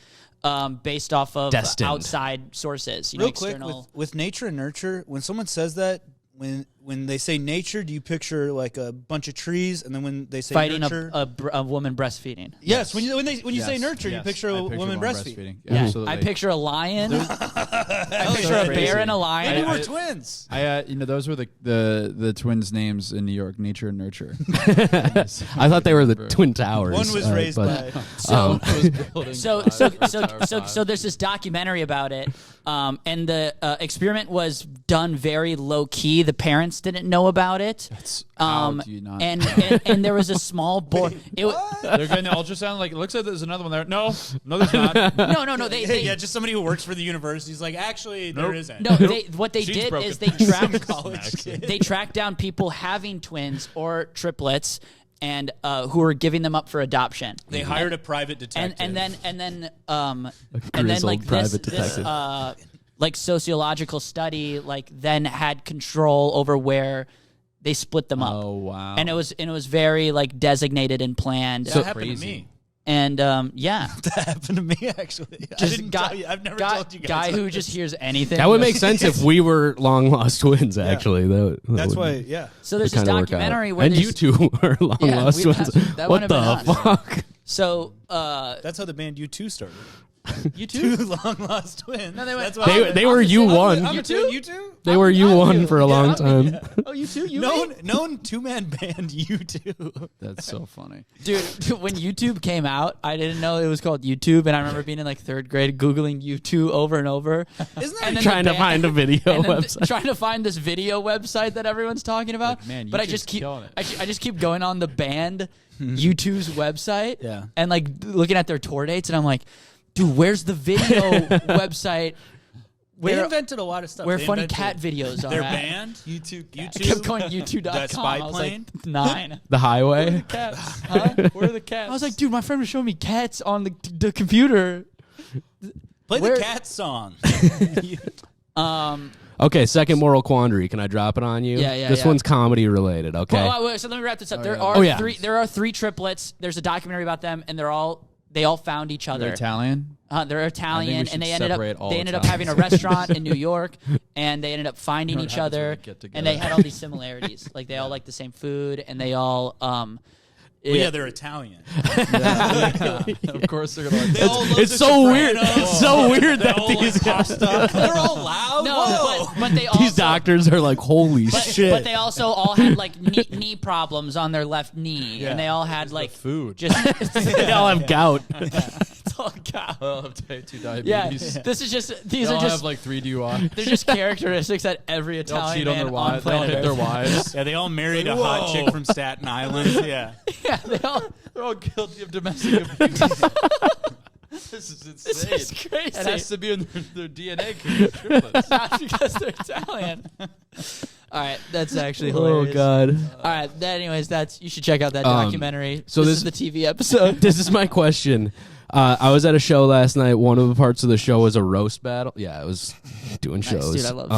based off of Destined. outside sources? You real know, quick external. with nature and nurture. When someone says that, when they say nature, do you picture like a bunch of trees? And then when they say Fighting nurture, a woman breastfeeding. yes. When you say Yes, nurture, you yes. picture I a woman one breastfeeding. Yeah, Yeah, absolutely. I picture a lion. I picture a crazy. bear and a Maybe lion. we're twins. those were the twins' names in New York: Nature and Nurture. I thought they were the Twin Towers. One was raised but- by. So there's this documentary about it, and the experiment was done very low key. The parents didn't know about it. How do you not? And there was a small board. They're getting the ultrasound. Like, it looks like there's another one there. No, there's not. No. They Yeah, just somebody who works for the university is like, actually, there isn't. no. What they She's did broken. is they tracked down people having twins or triplets and who were giving them up for adoption. They hired a private detective. and then grizzled like private this detective. like sociological study like then had control over where they split them up. Oh wow! And it was very like designated and planned. that happened crazy. to me. And yeah, That happened to me actually. I just didn't guy, tell you. I've never guy, told you guys. guy about who this. just hears anything. That would make sense if we were long lost twins. Actually, That's why. Yeah. So there's this kinda work out. documentary where and there's- you two are long Yeah, lost twins. that What would've been the us. fuck? So That's how the band U2 started. you too. Two long lost twins. No, they went- That's why They were you one. I'm a twin. U2. They were you one for a long time. Oh, you too. You Known two-man band U2. That's so funny. Dude, when YouTube came out, I didn't know it was called YouTube, and I remember being in like third grade googling YouTube over and over. Isn't that And then Trying the to find a video and then website. trying to find this video website that everyone's talking about. Like, man, but I YouTube's just keep killing it. I just keep going on the band YouTube's website, Yeah. and like looking at their tour dates, and I'm like, dude, where's the video website? They Where invented a lot of stuff. where They funny invented cat videos are Their at. band, YouTube. I kept going YouTube.com. That spy I was plane? like 9. The highway. Cats, huh? Where are the cats? I was like, dude, my friend was showing me cats on the computer. Play Where- the cat song. Okay, second moral quandary. Can I drop it on you? Yeah, This yeah. one's comedy related. Okay. Well, wait, so let me wrap this up. There yeah. are Oh, yeah. there are three triplets. There's a documentary about them, and they all found each other. They're Italian. They're Italian, should and they separate all ended up having a restaurant in New York, and they ended up finding What each happens when other, they get and they together? had all these similarities. Like they all like the same food, and they all Well, yeah, they're Italian. Of course, they're gonna. Like, They all love It's the so weird. Sopranos. It's so weird They that all like these pasta. They're all loud. no, Whoa. but they also these doctors are like, holy shit. But they also all had like knee problems on their left knee, and they all had like food. just they all have gout. it's all cow. I'll have type 2 Yeah, diabetes. this is just They these all are just have like 3 DUI. they're just characteristics that every They all Italian cheat on man their wives. They all planet hit their Earth. wives. Yeah, they all married a hot Whoa. chick from Staten Island. Yeah. Yeah, They're all guilty of domestic abuse. This is insane. This is crazy. It has to be in their DNA. 'cause they're triplets. Not because they're Italian. All right, that's actually Oh hilarious. God. All right, anyways, you should check out that documentary. so this is the TV episode. This is my question. I was at a show last night. One of the parts of the show was a roast battle. Yeah, I was doing shows. Dude, I love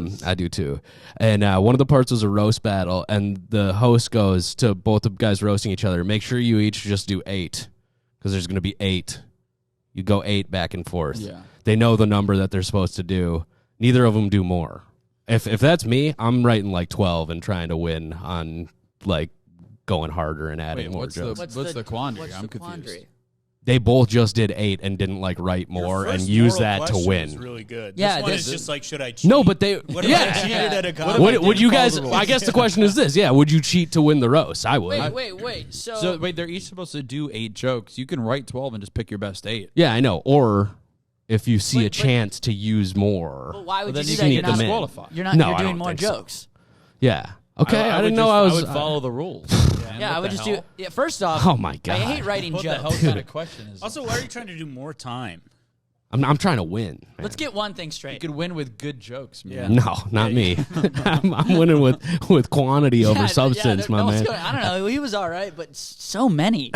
shows. I do too. And one of the parts was a roast battle, and the host goes to both the guys roasting each other, make sure you each just do 8, because there's going to be 8. You go 8 back and forth. Yeah. They know the number that they're supposed to do. Neither of them do more. If that's me, I'm writing like 12 and trying to win on like going harder and adding more jokes. What's the quandary? What's I'm the confused. quandary? They both just did 8 and didn't like write more and use that to win. Was really good. Yeah, this one this is just like, should I cheat? No, but they What if I cheated at a comedy? Would you guys? I guess the question is this: would you cheat to win the roast? I would. Wait. So wait, they're each supposed to do 8 jokes. You can write 12 and just pick your best 8. Yeah, I know. Or if you see a But- chance to use more, But why would Well, you then do you that? can You're get not disqualified. You're not. No, You're I doing don't more think so. jokes. yeah. Okay, I didn't know I I was. would follow the rules. Yeah, I would just do. Yeah, first off, Oh my God. I hate writing What the hell jokes. kind of question is? Also, why are you trying to do more time? I'm trying to win. man. Let's get one thing You straight. could win with good jokes, man. Yeah. No, not me. I'm winning with quantity over substance, my man. I don't know. He was all right, but so many.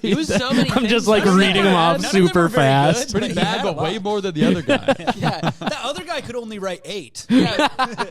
He was so many. I'm things. just like None of them reading were them off bad. None of them were super very fast. good. Pretty But he bad, had a but way lot. more than the other guy. Yeah, That other guy could only write 8. yeah.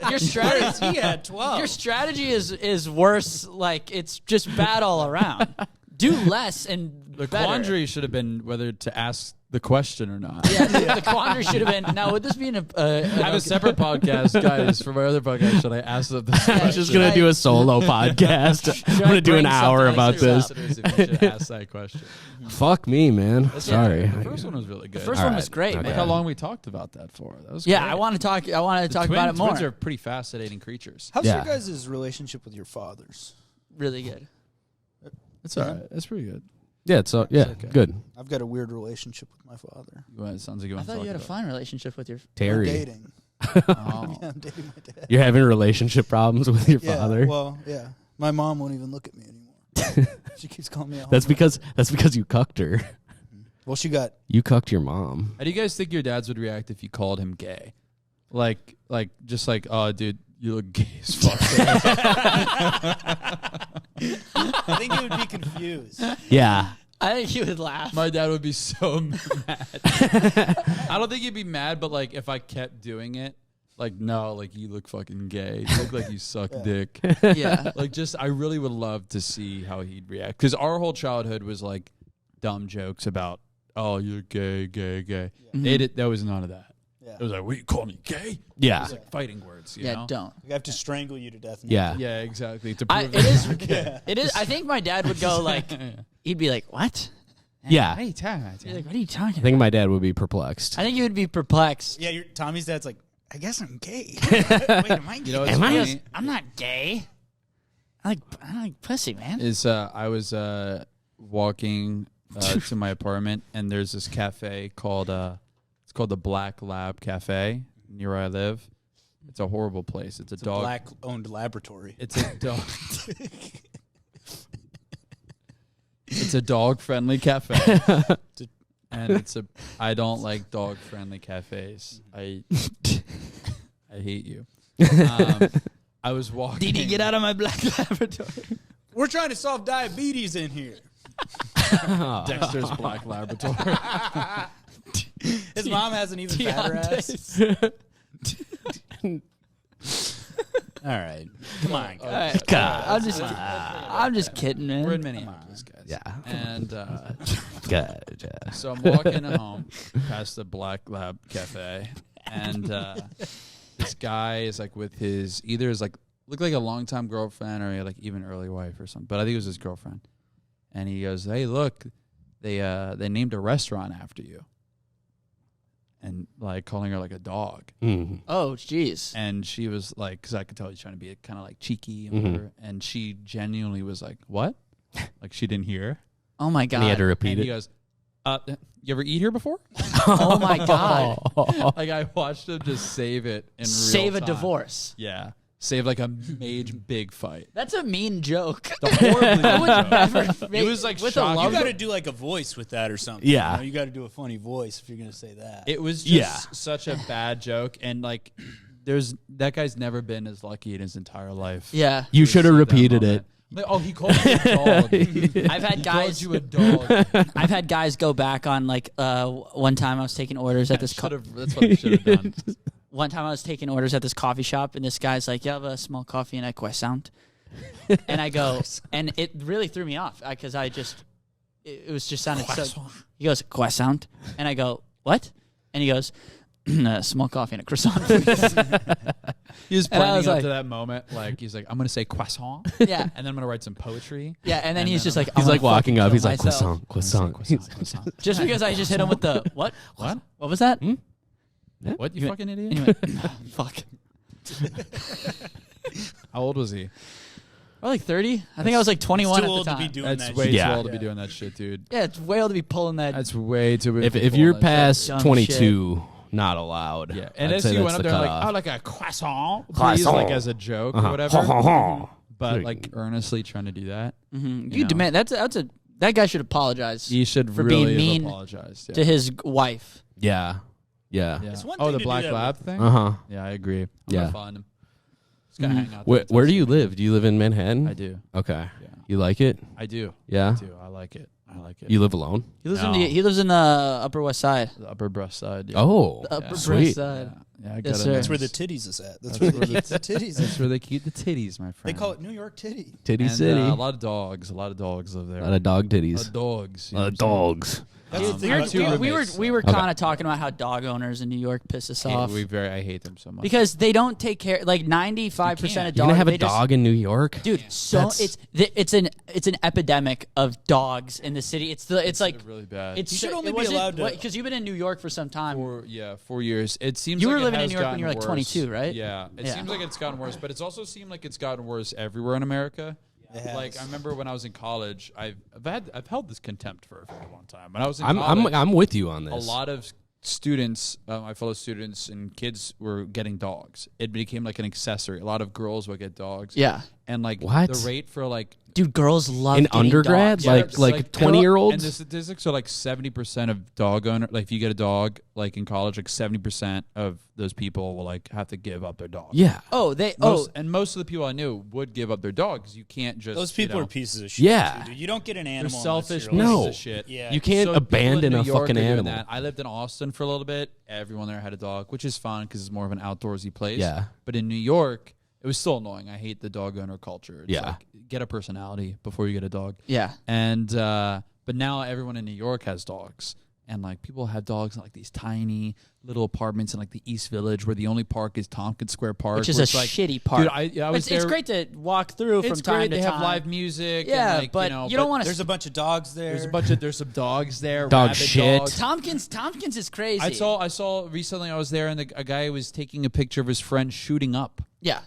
Your strategy. He had 12. Your strategy is worse. Like it's just bad all around. Do less and The better. quandary should have been whether to ask the question or not. Yeah, the quandary should have been. Now, would this be I have a separate podcast, guys. For my other podcast, should I ask them this I'm just gonna do a solo podcast. I'm gonna do an bring hour something about like this. If you should ask that question. Fuck me, man. Sorry. The first one was really good. The first All one was right. great, Okay. Look man. how long we talked about that for. That was Yeah, great. I wanted to talk about it more. Twins are pretty fascinating creatures. How's Yeah. your guys' relationship with your fathers? Really good. That's all right. That's pretty good. Yeah, so yeah, okay. good. I've got a weird relationship with my father. Well, it sounds like you I want to thought talk you had a about fine relationship with your. I'm Terry, dating. it. Oh. Yeah, I'm dating my dad. you're having relationship problems with your Yeah, father. well, yeah. My mom won't even look at me anymore. She keeps calling me a That's homo. because you cucked her. Well, she got You cucked your mom. How do you guys think your dads would react if you called him gay? Like, just like, oh, dude, you look gay as fuck. I think he would be confused. Yeah. I think he would laugh. My dad would be so mad. I don't think he'd be mad, but like if I kept doing it, like no, like you look fucking gay. You look like you suck dick. Yeah. Like just, I really would love to see how he'd react because our whole childhood was like dumb jokes about, oh, you're gay, gay, gay. There was none of that. Yeah. It was like, what, you call me gay? Yeah. It's like fighting words. You Yeah, know? don't. I have to strangle you to death. now. Yeah. Yeah, exactly. To I, prove it is. Yeah. It is. I think my dad would go like, he'd be like, "What? Yeah. What are you talking about? He'd be like, what are you talking I about?" think my dad would be perplexed. I think he would be perplexed. Yeah, Tommy's dad's like, I guess I'm gay. Wait, am I gay? You know, what's Am I? He funny goes, "I'm not gay. I like pussy, man." is I was walking to my apartment and there's this cafe called it's called the Black Lab Cafe near where I live. It's a horrible place. It's a dog. Black-owned laboratory. It's a dog. It's a dog-friendly cafe, and I don't like dog-friendly cafes. I hate you. I was walking. Didi, get out of my black laboratory. We're trying to solve diabetes in here. Dexter's Black Laboratory. His mom has an even fatter ass. All right. Come on, guys. God, I'm just kidding, man. We're in Minneapolis, guys. Yeah. And Good. so I'm walking home past the Black Lab Cafe, and this guy is like with his looked like a longtime girlfriend or like even early wife or something, but I think it was his girlfriend. And he goes, "Hey, look, they named a restaurant after you," and like calling her like a dog. Mhm. Oh, jeez. And she was like, because I could tell he's trying to be kind of like cheeky and whatever. And she genuinely was like, "What?" Like she didn't hear. Oh my And he had to god. repeat And he it. goes, "You ever eat here before?" Oh my god. Like I watched him just save it in Save a real time. divorce. Yeah, save like a major big fight. That's a mean joke. The horribly I would joke. never make, It was like with a shocking. love. You got to do like a voice with that or something. Yeah. You know, you got to do a funny voice if you're going to say that. It was just Yeah. such a bad joke, and like that guy's never been as lucky in his entire life. Yeah. You To should have see that repeated it. moment. Like, oh, he called you a dog. I've had He called guys. you a dog. I've had guys go back on like one time I was taking orders at this. That's what I should have done. One time I was taking orders at this coffee shop, and this guy's like, "You have a small coffee and a croissant," and I go, and it really threw me off because it was just sounded so. He goes croissant, and I go, "What?" And he goes, "A small coffee and a croissant, please." He was And I planning was up like- to that moment. Like he's like, I'm gonna say croissant, Yeah, and then I'm gonna write some poetry. yeah, and then he's just I'm- like, He's "I like wanna walking fucking up. kill He's like, myself." croissant. Just because I just hit him with the what? What? What was that? What, you You- fucking idiot? Anyway, fuck. How old was he? Or like 30. I think I was like 21 Too at old the to time. be doing That's that way shit. Yeah. too old to be doing that shit, dude. Yeah, it's way old to be pulling that. That's way too. If you're past Dumb 22, not allowed. yeah, and I'd as say you that's went up the there like, cutoff. oh, like a croissant, please, Croissant. like as a joke Uh-huh. or whatever. But Like- like earnestly trying to do that, You know. demand that guy should apologize he should For really being mean have apologized. Yeah. to his wife. Yeah. Yeah. Yeah. It's one Oh, thing the to do black that lab thing. Uh huh. Yeah, I agree. I'm Yeah. fun. Just gonna hang out. Where there do you until live? Do you live in Manhattan? I do. Okay. Yeah, You like it? I do. Yeah. I do. I like it. I like it. You live alone? He lives No. in the Upper West Side. The Upper Breast Side. Yeah. Oh. The Upper Yeah. Sweet. West Side. Yeah, I Yes, got sir. it. That's where the titties is at. That's That's where where they the- keep the titties. That's where they keep the titties, my friend. They call it New York titty. Titty And, City. a lot of dogs. A lot of dogs live there. A lot of dog A lot titties. of dogs. A lot of dogs. That's the thing our about two dogs. roommates, We were Okay. kind of talking about how dog owners in New York piss us off I hate them so much. because they don't take care. Like 95% of You're dogs. gonna have they a dog in New York? Dude, so That's- it's an epidemic of dogs in the city. It's like really bad. it's You should only be allowed to- because you've been in New York for some time. 4 years. It seems You like were it living in has New York when you were, like, gotten 22, worse. right? Yeah. It Yeah. seems like it's gotten worse, but it's also seemed like it's gotten worse everywhere in America. It has. Like I remember when I was in college, I've held this contempt for a very long time. When I was in I'm college, I'm with you on a this. lot of students, my fellow students and kids were getting dogs. It became like an accessory. A lot of girls would get dogs. Yeah, And like What? the rate for like dude, girls love In getting undergrad? dogs. Like- it's 20-year-olds? And the statistics are like 70% of dog owner. Like if you get a dog, like in college, like 70% of those people will like have to give up their dog. Yeah. And most of the people I knew would give up their dogs. You can't just Those people you are know, pieces of shit. Yeah. too, dude. You don't get an they're animal. selfish unless you're No. pieces of shit. Yeah. You can't So people in abandon New a York fucking are doing animal. that. I lived in Austin for a little bit. Everyone there had a dog, which is fun because it's more of an outdoorsy place. Yeah. But in New York, it was still annoying. I hate the dog owner culture. It's Yeah. like, get a personality before you get a dog. Yeah, And but now everyone in New York has dogs, and like people have dogs in like these tiny little apartments in like the East Village, where the only park is Tompkins Square Park, which is where a it's like, shitty park. Dude, I was it's there. great to walk through from It's time great. to They time. have live music. Yeah, and like, but you know, you don't want to. There's a bunch of dogs there. There's some dogs there. Dog rabid shit. dogs. Tompkins is crazy. I saw recently. I was there, and a guy was taking a picture of his friend shooting up. Yeah.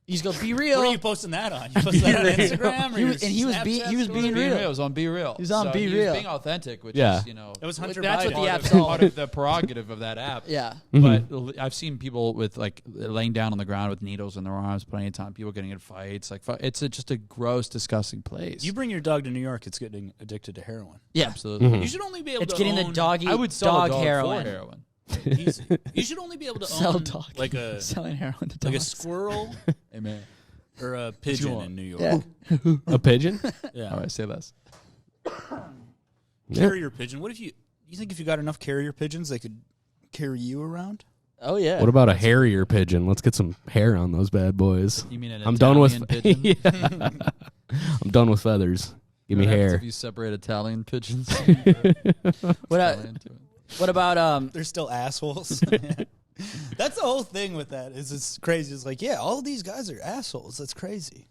He's going to be real. What are you posting that on? You posting that on Instagram? Or He was- your and he was Snapchat being story? real. It was on Be Real. He was on So Be he Real. was being authentic, which Yeah. is, you know, It was Hunter That's what Biden. the app's part all. of the prerogative of that app. Yeah. But I've seen people with like laying down on the ground with needles in their arms plenty of time. People getting in fights. Like it's just a gross, disgusting place. You bring your dog to New York, it's getting addicted to heroin. Yeah. absolutely. You should only be able It's to getting own the doggy I would sell a dog dog heroin. for heroin. Easy. You should only be able to Sell own dog. like a Selling heroin to like a dogs. squirrel Amen. or a pigeon in New York. Yeah. A pigeon? Yeah. All right, say less. Carrier pigeon. What if you think if you got enough carrier pigeons, they could carry you around? Oh, yeah. What about a harrier pigeon? Let's get some hair on those bad boys. You mean an I'm done with Italian pigeon? Yeah. I'm done with feathers. Give me What happens hair. If you separate Italian pigeons. What about They're still assholes. That's the whole thing with that. It's crazy. It's like, yeah, all these guys are assholes. That's crazy.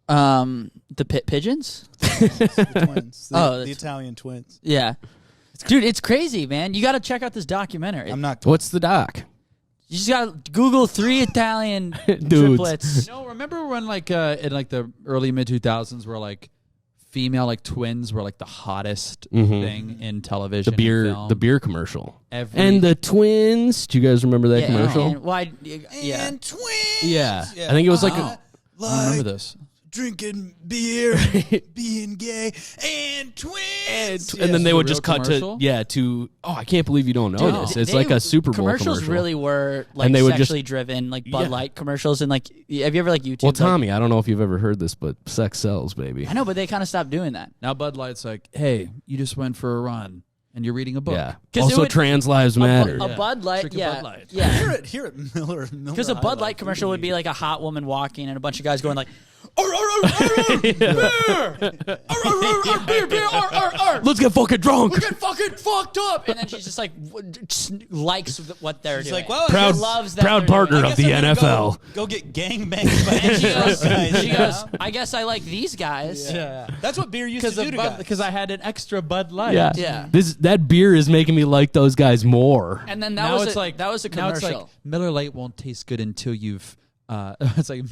the pit pigeons? The twins. Oh, The Italian twins. Yeah. Dude, it's crazy, man. You got to check out this documentary. I'm not. What's the doc? You just got to Google 3 Italian Dudes. triplets. No, remember when like in like the early mid 2000s where like female like twins were like the hottest thing in television. The beer commercial. Every, And the twins. Do you guys remember that commercial? And why? Yeah. And twins. Yeah. I think it was like I I remember this. drinking beer, being gay, and twins. And then they would Real just cut commercial? to I can't believe you don't know Dude, this. It's they- like a Super Bowl commercials commercial. really were like And they would sexually driven, like Bud Yeah. Light commercials, and like have you ever like YouTube? Well, Tommy, I don't know if you've ever heard this, but sex sells, baby. I know, but they kind of stopped doing that. Now Bud Light's like, hey, you just went for a run and you're reading a book. Yeah. 'Cause it Also, would- trans lives matter. A Bud Light, Drinking yeah, Bud Light. yeah. Here at Miller. Because a Bud Light commercial would be like a hot woman walking and a bunch of guys going like, beer, Let's get fucking drunk. we're getting fucking fucked up, and then she's just like likes what they're doing. like, well, Proud, She loves that proud they're partner doing it. of the NFL. Go get gangbanged by And she any goes, guys. she goes, I guess I like these guys. Yeah. That's what beer used to do to guys. Because I had an extra Bud Light. Yeah. Yeah. That beer is making me like those guys more. And then Now that it's like that was a now it's commercial. like Miller Lite won't taste good until you've. It's like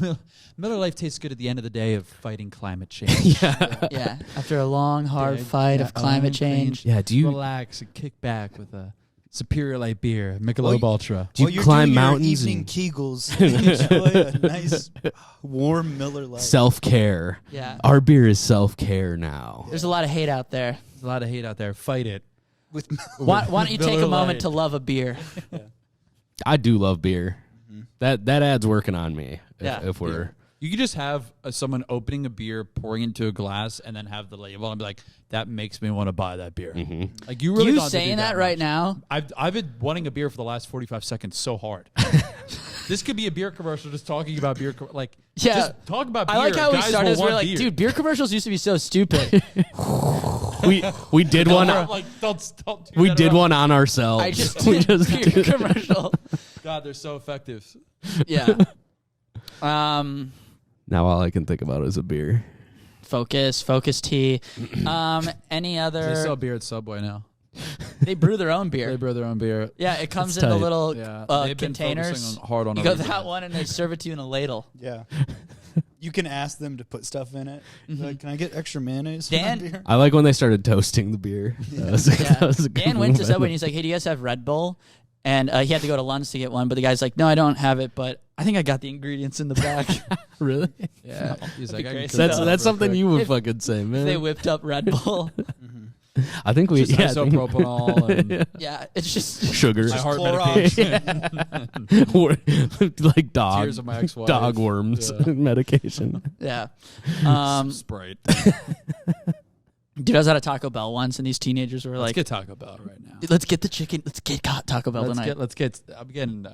Miller Lite tastes good at the end of the day of fighting climate change. Yeah, after a long, hard Yeah, fight yeah, of climate change. Yeah, do you relax and kick back with a Superior Light beer, Michelob Ultra? do you While you're climb doing mountains your evening and Kegels, enjoy a nice, warm Miller Lite. self-care? Yeah. Our beer is self-care now. There's a lot of hate out there. There's a lot of hate out there. Fight it. With Why don't you take Miller a moment Lite. to love a beer? I do love beer. That ad's working on me. Yeah. If we're You could just have someone opening a beer, pouring into a glass, and then have the label and be like, "That makes me want to buy that beer." Like you really You don't have to do saying that right much. now? I've been wanting a beer for the last 45 seconds so hard. This could be a beer commercial, just talking about beer. Like, Yeah. just talk about beer. I like how we Guys started. will As we're want like, beer. dude, beer commercials used to be so stupid. we did one Like, don't do we that did at all. one on ourselves. I just we did just beer commercial. God, they're so effective. Yeah. now all I can think about is a beer. Focus tea. Any They other? sell beer at Subway now. They brew their own They beer. brew their own beer. Yeah, it comes That's in the tight. little Yeah, they've been containers. focusing hard on You go everything. that one, and they serve it to you in a ladle. Yeah. You can ask them to put stuff in it. Like, can I get extra mayonnaise for Dan- my beer? I like when they started toasting the beer. That was, that was a good Dan went to move. Subway and he's like, "Hey, do you guys have Red Bull?" And he had to go to lunch to get one, but the guy's like, "No, I don't have it, but I think I got the ingredients in the back." Really? Yeah, he's like, be I can crazy. cook That's that that's real something quick. you would If- fucking say, man. They whipped up Red Bull. I think we Just yeah, I think- isopropyl and Yeah, it's just sugar. my heart Clorox. medication. like dog Tears of my ex-wife. dog worms Yeah. medication. yeah. Sprite. Dude, I was at a Taco Bell once, and these teenagers were Let's like, get Taco Bell right now. "Let's get the chicken. Let's get Taco Bell tonight. Let's get. I'm getting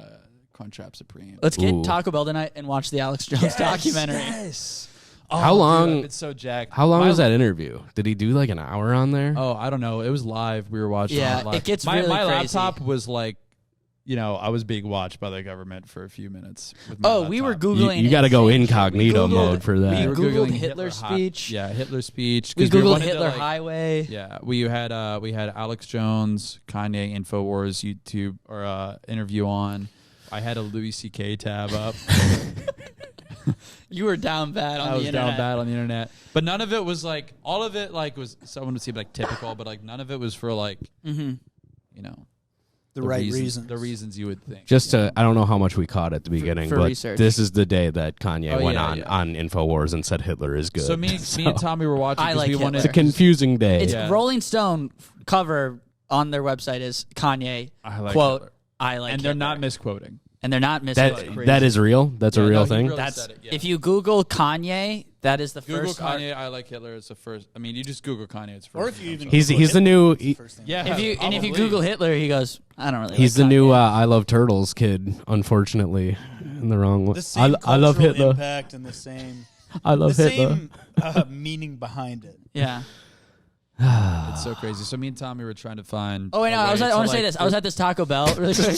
Crunchwrap Supreme. Let's get Ooh. Taco Bell tonight and watch the Alex Jones documentary." Yes. How long- It's so jacked. How long My- was that interview? Did he do like an hour on there? Oh, I don't know. It was live. We were watching. Yeah, it live. it gets my really crazy. laptop was like, I was being watched by the government for a few minutes. With my Oh, we were laptop. Googling. you got to go insane shit. incognito We Googled- mode for that. We were Googled Googling Hitler hi- speech. Yeah, Hitler speech. We 'cause we Googled wanted to, Hitler like- Highway. Yeah, we had Alex Jones, Kanye, Infowars YouTube or interview on. I had a Louis C.K. tab up. You were down bad on I the was internet. down bad on the internet, but none of it was like. All of it like was someone would seem like typical, but like none of it was for like Mhm. The right reasons. reasons. The reasons you would think. Just to, I don't know how much we caught at the beginning, for but research. this is the day that Kanye Oh, went yeah, on yeah. on Infowars and said Hitler is good. So me and Tommy were watching I because like we wanted. it's a confusing day. It's Yeah. Rolling Stone cover on their website is Kanye I like quote Hitler. I like and they're Hitler. not misquoting. and they're not missing. that crazy. that is real. That's a Yeah, real no, he thing. really That's said it, yeah. if you Google Kanye, that is the Google first. Kanye, I like Hitler. It's the first. I mean, you just Google Kanye. It's first. Or if you even He's Google the new Hitler, it's the first thing. yeah. If you if you probably. Google Hitler, he goes, I don't really. he's like the new Kanye." I Love Turtles kid. Unfortunately, in the wrong way. The same I love cultural Hitler. impact and the same I love the Hitler. same meaning behind it. Yeah. It's so crazy. So me and Tommy were trying to find. Oh wait, no, a way I want to say like, this. I was at this Taco Bell really quick,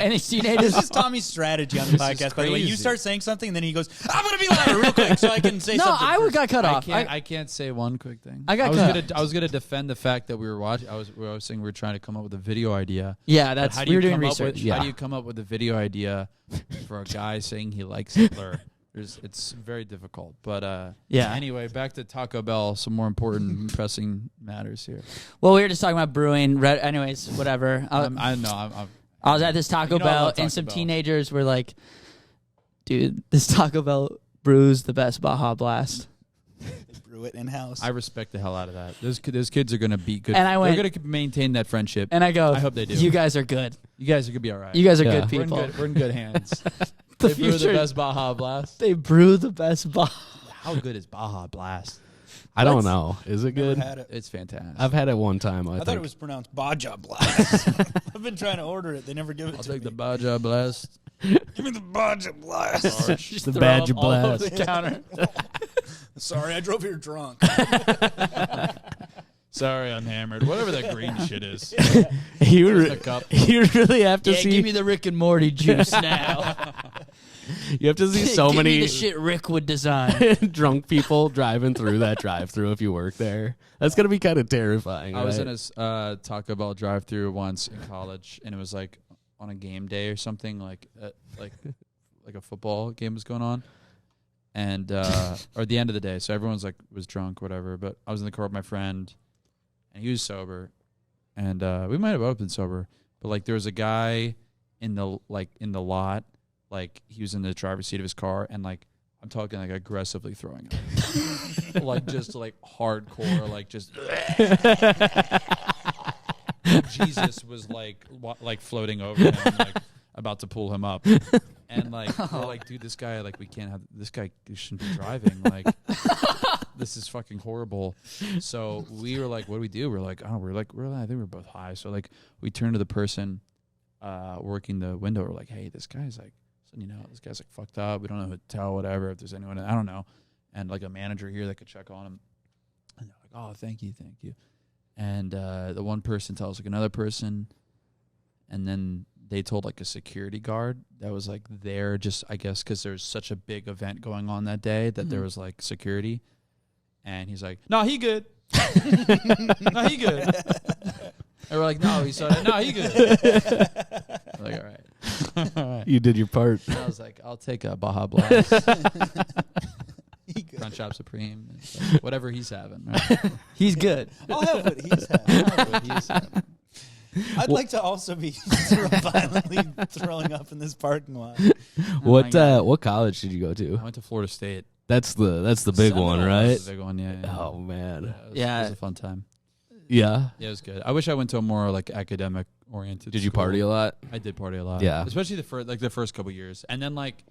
and these teenagers. This is Tommy's strategy on the podcast. By the way, you crazy. start saying something, and then he goes, "I'm gonna be louder, real quick, so I can say No, something." I got cut I off. can't say one quick thing. I got was cut. gonna I was gonna defend the fact that we were watching. I was saying we were trying to come up with a video idea. Yeah, But that's how do we you were doing come up research. with- Yeah. How do you come up with a video idea for a guy saying he likes Hitler? It's very difficult. But Yeah. Anyway, back to Taco Bell. Some more important, pressing matters here. Well, we were just talking about brewing. Anyways, whatever. I know. I was at this Taco You know I Bell, love Taco and some Bell. teenagers were like, "Dude, this Taco Bell brews the best Baja Blast. They brew it in house. I respect the hell out of that. Those kids are gonna be good. And I went- they're gonna maintain that friendship. And I go, I hope they do. You guys are good. You guys are gonna be all right. You guys are Yeah. good people. We're in good hands. The They brew the future- best Baja Blast. They brew the best Baja. How good is Baja Blast? I don't know. Is it Never good? had it. It's fantastic. I've had it one time. I I thought it think. was pronounced Baja Blast. I've been trying to order it. They never give it I'll to take me. the Baja Blast. Give me the Baja Blast. Just The throw Badger up all over Blast. the counter. Sorry, I drove here drunk. Sorry, I'm hammered. Whatever that green shit is. You, There's re- the cup. you really have to Yeah, see. give me the Rick and Morty juice now. You have to see so give me many the shit Rick would design. drunk people driving through that drive-through if you work there. That's gonna be kind of terrifying. I was right? in a Taco Bell drive-through once in college, and it was like on a game day or something, like a football game was going on, and or at the end of the day, so everyone's like was drunk, whatever. But I was in the car with my friend, and he was sober, and we might have both been sober, but like there was a guy in the lot, like he was in the driver's seat of his car, and like I'm talking like aggressively throwing up, like just like hardcore, like just. Jesus was like floating over him, like about to pull him up, and like we're like, dude, this guy, like we can't have this guy. Shouldn't be driving. Like this is fucking horrible. So we were like, what do we do? We're like, oh, I think we're both high. So like we turned to the person working the window. We're like, hey, this guy's like, this guy's like fucked up. We don't know who to tell, whatever. If there's anyone, I don't know, and like a manager here that could check on him. And they're like, oh, thank you. And the one person tells like another person, and then they told like a security guard that was like there just, I guess, because there's such a big event going on that day that there was like security. And he's like, no, he good. No, he good. And we're like, no, he said, no, he good. We're like, all right. All right. You did your part. And I was like, I'll take a Baja Blast. Crunch Chop Supreme, whatever he's having. Right? He's good. I'll have what he's having. I'd like to also be violently throwing up in this parking lot. What God. what college did you go I to? went to Florida State. That's the big one, Seminole. right? That's the big one, yeah. Oh man. It Yeah. was a fun time. Yeah. Yeah, it was good. I wish I went to a more like academic oriented. Did you school. party a lot? I did party a lot. Yeah. Especially the first couple years, and then like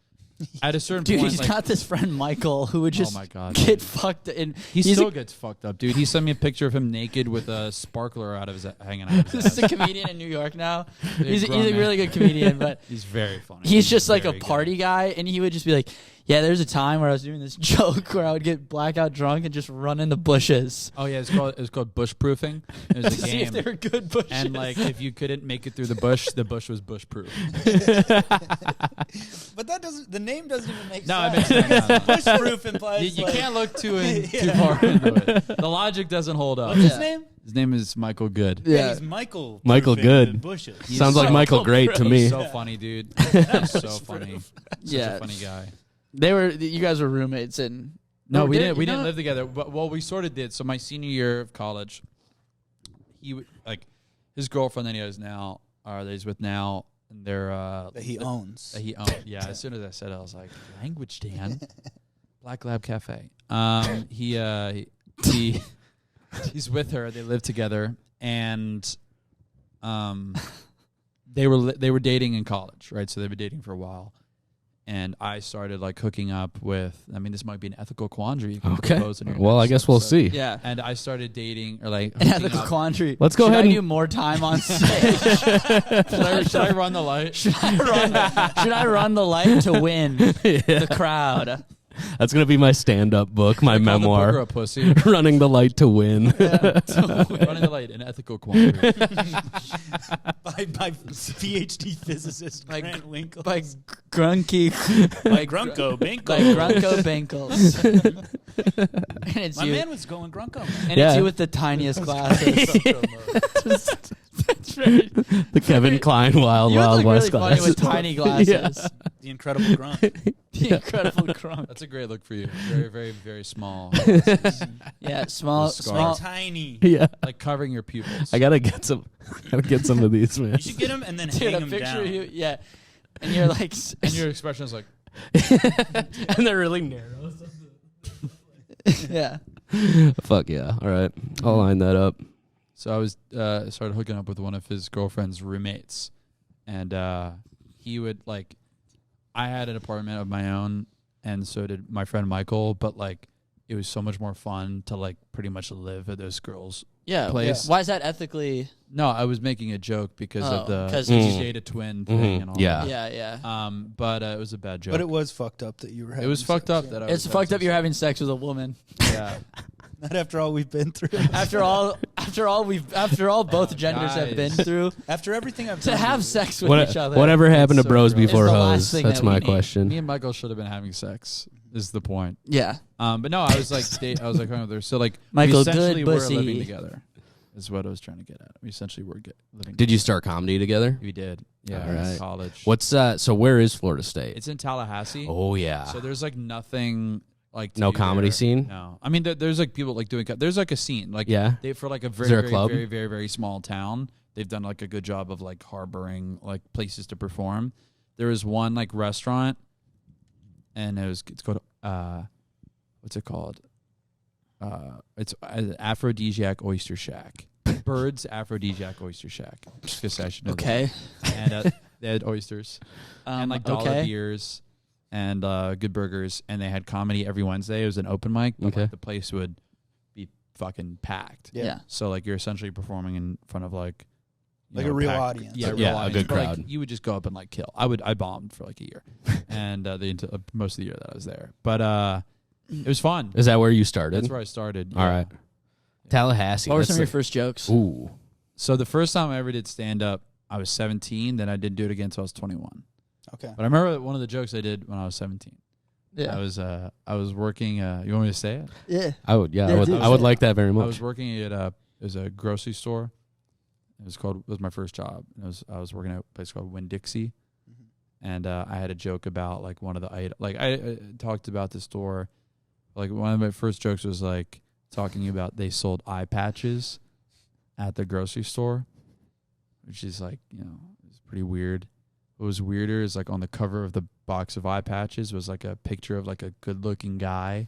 at a certain Dude, point, he's like, got this friend Michael who would just oh my god, get fucked. And he he's still a, gets fucked up, dude. He sent me a picture of him naked with a sparkler out of his hanging out. Of his this is ass. a comedian in New York now. Big He's grown a man. really good comedian, but He's very funny. he's just like a very good. party guy, and he would just be like, yeah, there's a time where I was doing this joke where I would get blackout drunk and just run in the bushes Oh yeah, it was called bush proofing. It was to a see if game. they were good bushes. And like, if you couldn't make it through the bush was bush proof. But that doesn't. The name doesn't even make No, it sense. makes sense. No, no. Bush-proof implies You like, can't look too far into it. The logic doesn't hold up. What's his name? His name is Michael Good. Yeah, he's Michael. Michael proofing Good. the bushes. He's Sounds like so Michael Great to me. He's so funny, dude. He's so funny. Such Yeah. a funny guy. you guys were roommates, and No, we did- didn't. We you didn't know- live together. But, well, we sort of did. So my senior year of college, his girlfriend that he has now, or that he's with now, and they're that he owns. that he owned. Yeah. As soon as I said it, I was like, language, Dan. Black Lab Cafe. He's with her. They live together, and they were dating in college, right? So they've been dating for a while. And I started like hooking up with. I mean, this might be an ethical quandary. You can Okay. propose in your Well, I next guess we'll episode. see. yeah. And I started dating, or like And hooking the up. quandary. Let's go should ahead I and- do more time on stage? Should I run the light? Should I run the light to win the crowd? That's gonna be my stand-up book, my Call the booger memoir. a pussy. Running the light to win. Running the light, an ethical quandary. by PhD physicist Grant Winkle. By Grunky. By Grunko Binkle. By Grunko Binkles. And it's My you. man was going Grunko. Man. And Yeah. it's you with the tiniest glasses. That's right. The Kevin Klein Wild You Wild look West really funny class. with tiny glasses. The Incredible Grunt. The incredible crunk. That's a great look for you. Very, very, very small. Yeah, small, The scar. small. Tiny. Yeah, Like covering your pupils. I gotta get some. Gotta get some of these, man. You should get him and then Dude, hang a him picture down. of you. Yeah, and you're like, And your expression is like, And they're really narrow. Yeah. Fuck yeah. All right. I'll line that up. So I was started hooking up with one of his girlfriend's roommates, and he would like. I had an apartment of my own, and so did my friend Michael. But like, it was so much more fun to like pretty much live at this girl's place. Why is that ethically? No, I was making a joke because of the 'cause data twin thing and all. Yeah. that. Yeah. But it was a bad joke. But it was fucked up that you were having It was fucked sex, up that I It's was fucked up having you're sex. having sex with a woman. Yeah. Not after all we've been through. after all both genders have been through, After everything I've to done have you. sex with each other. Whatever happened to so bros gross. before It's the last hoes? thing That's that we my need. question. Me and Michael should have been having sex. Is the point? Yeah. But no, I was like, I was like, hung with her. So like, Michael, we essentially good were pussy. living together. Is what I was trying to get at. We essentially were living. Did you start comedy together? We did. Yeah. All in right. college. What's so where is Florida State? It's in Tallahassee. Oh yeah. So there's like nothing like to No do comedy there. scene? No, I mean there's like people like doing. There's like a scene like Yeah. They for like a very there a very, club? very very very small town. They've done like a good job of like harboring like places to perform. There was one like restaurant, and it's called what's it called? It's an Aphrodisiac Oyster Shack. Bird's Aphrodisiac Oyster Shack. Just because I should know. Okay. That. And they had oysters and like dollar beers and good burgers, and they had comedy every Wednesday. It was an open mic, but Okay. like, the place would be fucking packed. Yeah. So like you're essentially performing in front of like you Like know, a real packed- audience. Yeah, Yeah, real a audience. good But, like, crowd. you would just go up and like kill. I bombed for like a year, and most of the year that I was there. But it was fun. Is that where you started? That's where I started. All right. Tallahassee. What were that's some of your like- first jokes? Ooh. So the first time I ever did stand up, I was 17. Then I didn't do it again until I was 21. Okay. But I remember one of the jokes I did when I was 17. Yeah. I was working. You want me to say it? Yeah. I would. Yeah. Yeah, I would. dude. I would like that very I much. was working at it was a grocery store. It was my first job. I was working at a place called Winn-Dixie, and I had a joke about like one of the items. Like I talked about the store. Like one of my first jokes was like talking about they sold eye patches at the grocery store, which is like it's pretty weird. What was weirder is like on the cover of the box of eye patches was like a picture of like a good-looking guy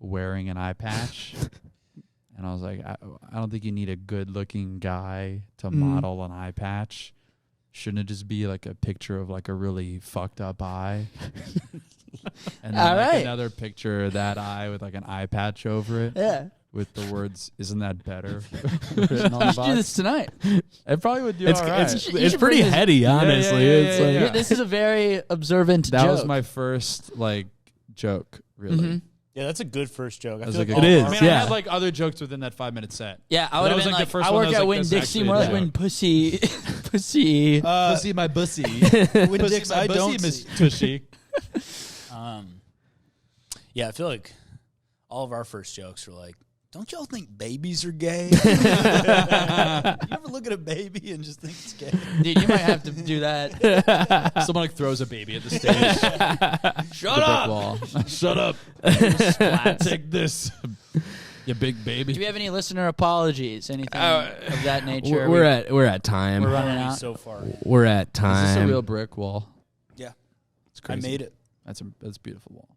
wearing an eye patch. And I was like, I don't think you need a good-looking guy to model an eye patch. Shouldn't it just be like a picture of like a really fucked up eye? And then All like right. another picture of that eye with like an eye patch over it Yeah. with the words, "Isn't that better?" written on You the should do this box. tonight. It probably would do It's all right. it's, You it's should pretty bring this- heady, honestly. yeah, It's yeah, like yeah. This is a very observant That joke. was my first like joke, really. Mhm. Yeah, that's a good first joke. I That was feel like like a- It is, I mean, I yeah. had like other jokes within that 5-minute set. Yeah, I That would have was, been like, like, the first I one work that at was, like, Winn-Dixie, that's more like actually a when pussy, pussy. Pussy my bussy. When dicks I don't Miss see. Tushy. Yeah, I feel like all of our first jokes were like, don't y'all think babies are gay? You ever look at a baby and just think it's gay? Dude, you might have to do that. Someone like throws a baby at the stage. Shut up. Wall. Shut up. Take this, you big baby. Do we have any listener apologies? Anything of that nature? we're at time. We're running out. So far. We're at Is time. this a real brick wall? Yeah. It's I crazy. made it That's a beautiful wall.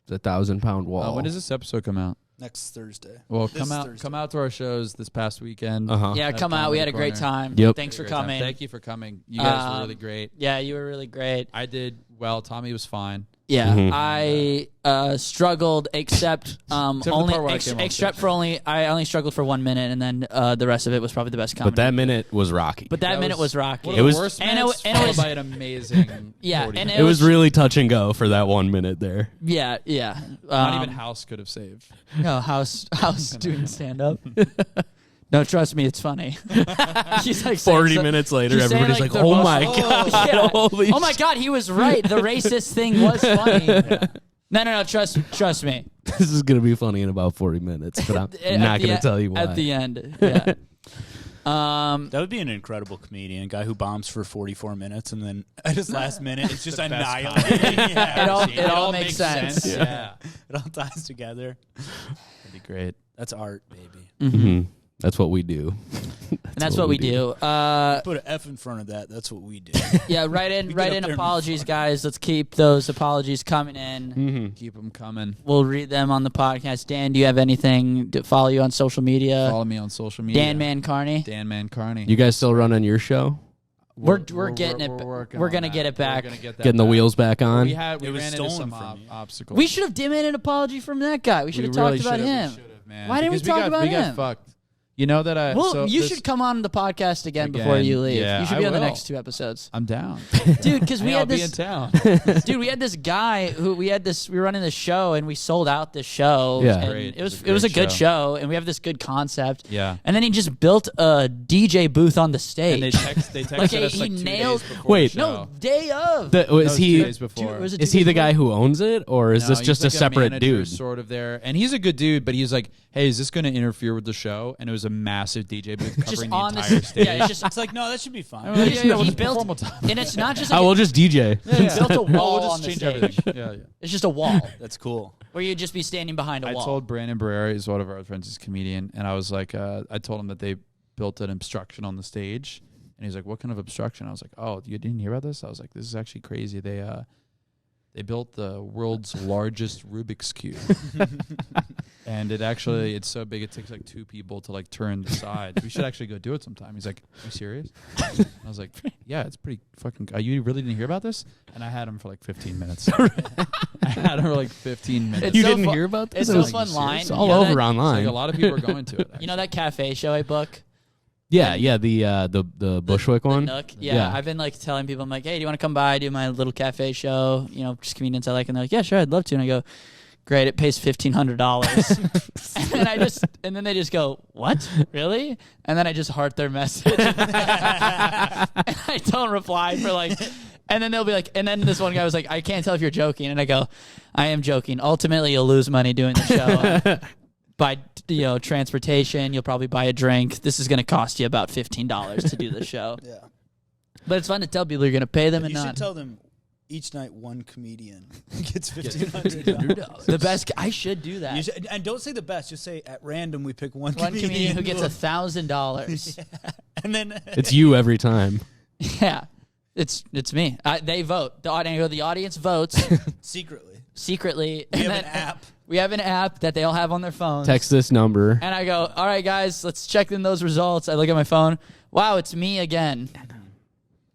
It's a 1,000-pound wall. When does this episode come out? next Thursday. Well, This Thursday. come out to our shows this past weekend. Uh-huh. Yeah, At come out. We had a Comedy great Corner. time. Yep. Thanks for Great time. coming. Thank you for coming. You guys were really great. Yeah, you were really great. I did well. Tommy was fine. Yeah, Mhm. I struggled except for the only part where I came off except stage. for only I only struggled for 1 minute, and then the rest of it was probably the best comedy. But that minute was rocky. But that minute was rocky. One It of was- the worst and it minutes, wa- and it followed was- by an amazing. Yeah, 40 and minutes. it was really touch and go for that 1 minute there. yeah, yeah. Not even House could have saved. No, house doing stand up. No, trust me, it's funny. He's like 40 saying minutes later, he's saying, everybody's like, like, the "Oh most- my god, Yeah. holy Oh my god, he was right. The racist thing was funny. No. Trust me. This is gonna be funny in about 40 minutes, but I'm At not the gonna e- tell you why." At the end, yeah. That would be an incredible comedian, a guy who bombs for 44 minutes and then at his last minute it's just annihilated. Yeah. It all makes sense. Yeah. It all ties together. That'd be great. That's art, baby. Mhm. That's what we do. And that's what we do. Put an F in front of that. That's what we do. Yeah, write in up there and apologies, guys. Let's keep those apologies coming in. Mm-hmm. Keep them coming. We'll read them on the podcast. Dan, do you have anything to follow you on social media? Follow me on social media. Dan Carney. Dan Carney. You guys still running your show? We're getting it. working We're on gonna that. get it back. We're gonna get that Getting the back. wheels back on? We It was ran into stolen some from you. obstacles. We should have demanded an apology from that guy. We should have talked about him. Man. Why didn't we Because talk about we him? got fucked. You know that I. Well, so you this- should come on the podcast again before Again, you leave. yeah, You should I be on the will. next 2 episodes. I'm down. Dude, because we I'll had be in this town. dude, we had this guy who we were running this show and we sold out this show. Yeah. and Great. it was It was a a good great show and we have this good concept. Yeah. And then he just built a DJ booth on the And stage. they texted Like, us he like 2 nailed- days before Wait. the show. no, day of. Is That was 2 he days before. was it is 2 he the days guy before? who owns it, or is No, this he's just like a separate manager, dude? sort of there, and he's a good dude. But he's like, "Hey, is this going to interfere with the show?" And it was a massive DJ booth Just covering the on the entire stage. yeah, it's just It's like, no, that should be fine. Yeah, yeah, we'll he just built perform all the time. and it's not just I like will just DJ. he built a wall We'll on just the change stage. everything. Yeah, yeah. It's just a wall That's cool. where you'd just be standing behind a I wall. told Brandon Barrera, he's one of our friends, he's a comedian, and I was like, I told him that they built an obstruction on the stage, and he's like, "What kind of obstruction?" I was like, "Oh, you didn't hear about this?" I was like, "This is actually crazy. They built the world's largest Rubik's cube, and it's so big it takes like 2 people to like turn the sides. We should actually go do it sometime." He's like, "Are you serious?" I was like, "Yeah, it's pretty fucking. You really didn't hear about this?" And I had him for like 15 minutes. I had him for like 15 minutes. It's You so didn't fu- hear about this? It's I so was fun like, line. It's You all know over that- online. Like a lot of people are going to it. You know that cafe show I book? Yeah, the Bushwick one. Nook. Yeah, I've been like telling people, I'm like, hey, do you want to come by, do my little cafe show? You know, just comedians I like, and they're like, yeah, sure, I'd love to. And I go, great, it pays $1,500. and then they just go, what? Really? And then I just heart their message. And I don't reply for like. And then they'll be like, and then this one guy was like, I can't tell if you're joking. And I go, I am joking. Ultimately, you'll lose money doing the show. By transportation, you'll probably buy a drink. This is going to cost you about $15 to do the show. Yeah. But it's fun to tell people you're going to pay them and You should not. tell them each night one comedian gets $1,500. The best. I should do that. And don't say the best. Just say at random we pick one One comedian who gets will- $1,000. and then It's you every time. Yeah, it's me. They vote. The audience votes secretly. secretly. We and have then- an app. We have an app that they all have on their phones. Text this number. And I go, all right, guys, let's check in those results. I look at my phone. Wow, it's me again.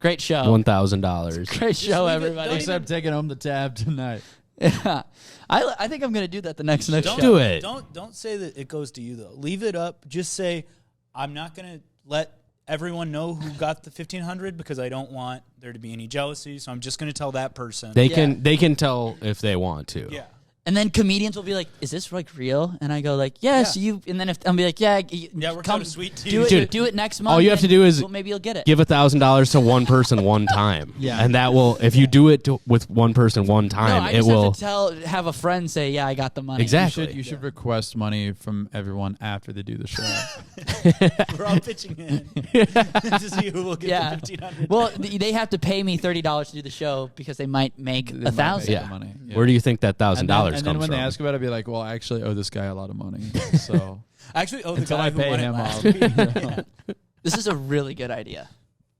Great show. $1,000. Great show, leave it- everybody. don't Except taking home the tab tonight. Yeah. I think I'm going to do that the next Don't show. do it. Don't say that it goes to you though. Leave it up. Just say I'm not going to let everyone know who got the $1,500 because I don't want there to be any jealousy. So I'm just going to tell that person. They can tell if they want to. yeah. And then comedians will be like, "Is this like real?" And I go like, "Yes, Yeah. you." And then if I'll be like, "Yeah, Yeah, we're kinda sweet to do you." it, Dude, do it next month." all you have to and do is well, maybe you'll get it. Give $1,000 to one person one time. Yeah. And that will, if you do it with one person one no, time, I it just will. have to have a friend say, "Yeah, I got the money." Exactly. You should request money from everyone after they do the show. We're all pitching in to see who will get Yeah. the $1,500. Well, they have to pay me $30 to do the show because they might make They might make $1,000. Yeah. the money. Yeah. Where do you think that $1,000 and comes then when from? they ask about it, I'd be like, "Well, I actually owe this guy a lot of money." So I actually owe the until guy I who pay won it him last off. week. Yeah. This is a really good idea.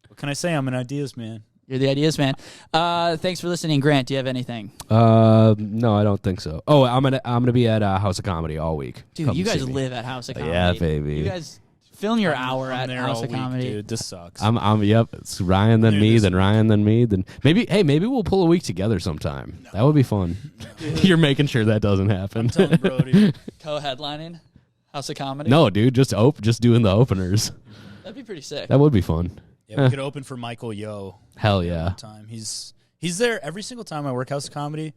What can I say? I'm an ideas man. You're the ideas man. Thanks for listening, Grant. Do you have anything? No, I don't think so. Oh, I'm gonna be at House of Comedy all week. Dude, Come you see guys me. live at House of Comedy. Yeah, baby. You guys film your hour I'm at there House all of week, Comedy. dude. This sucks. Yep. It's Ryan, then There me, this then week. Ryan, then me, then maybe we'll pull a week together sometime. That would be fun. You're making sure that doesn't happen. I'm telling Brody. Co-headlining House of Comedy. No, dude, just doing the openers. That'd be pretty sick. That would be fun. Yeah, we could open for Michael Yo. Hell yeah. One time. He's there every single time I work House of Comedy.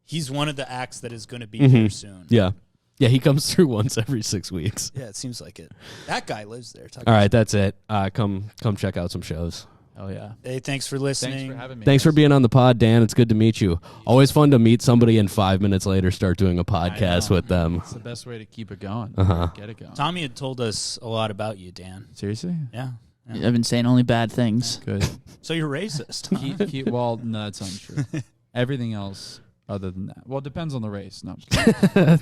He's one of the acts that is going to be here soon. Yeah. Yeah, he comes through once every 6 weeks. Yeah, it seems like it. That guy lives there. All right, that's it. Come check out some shows. hell yeah. Hey, thanks for listening. Thanks for having me. Thanks for guys. being on the pod, Dan. It's good to meet you. Always fun to meet somebody and 5 minutes later start doing a podcast know. with them. It's the best way to keep it going. Uh-huh. Get it going. Tommy had told us a lot about you, Dan. Seriously? Yeah. I've been saying only bad things. Good. So you're racist. Huh? Well, no, that's untrue. Everything else other than that. Well, it depends on the race. No, I'm just kidding.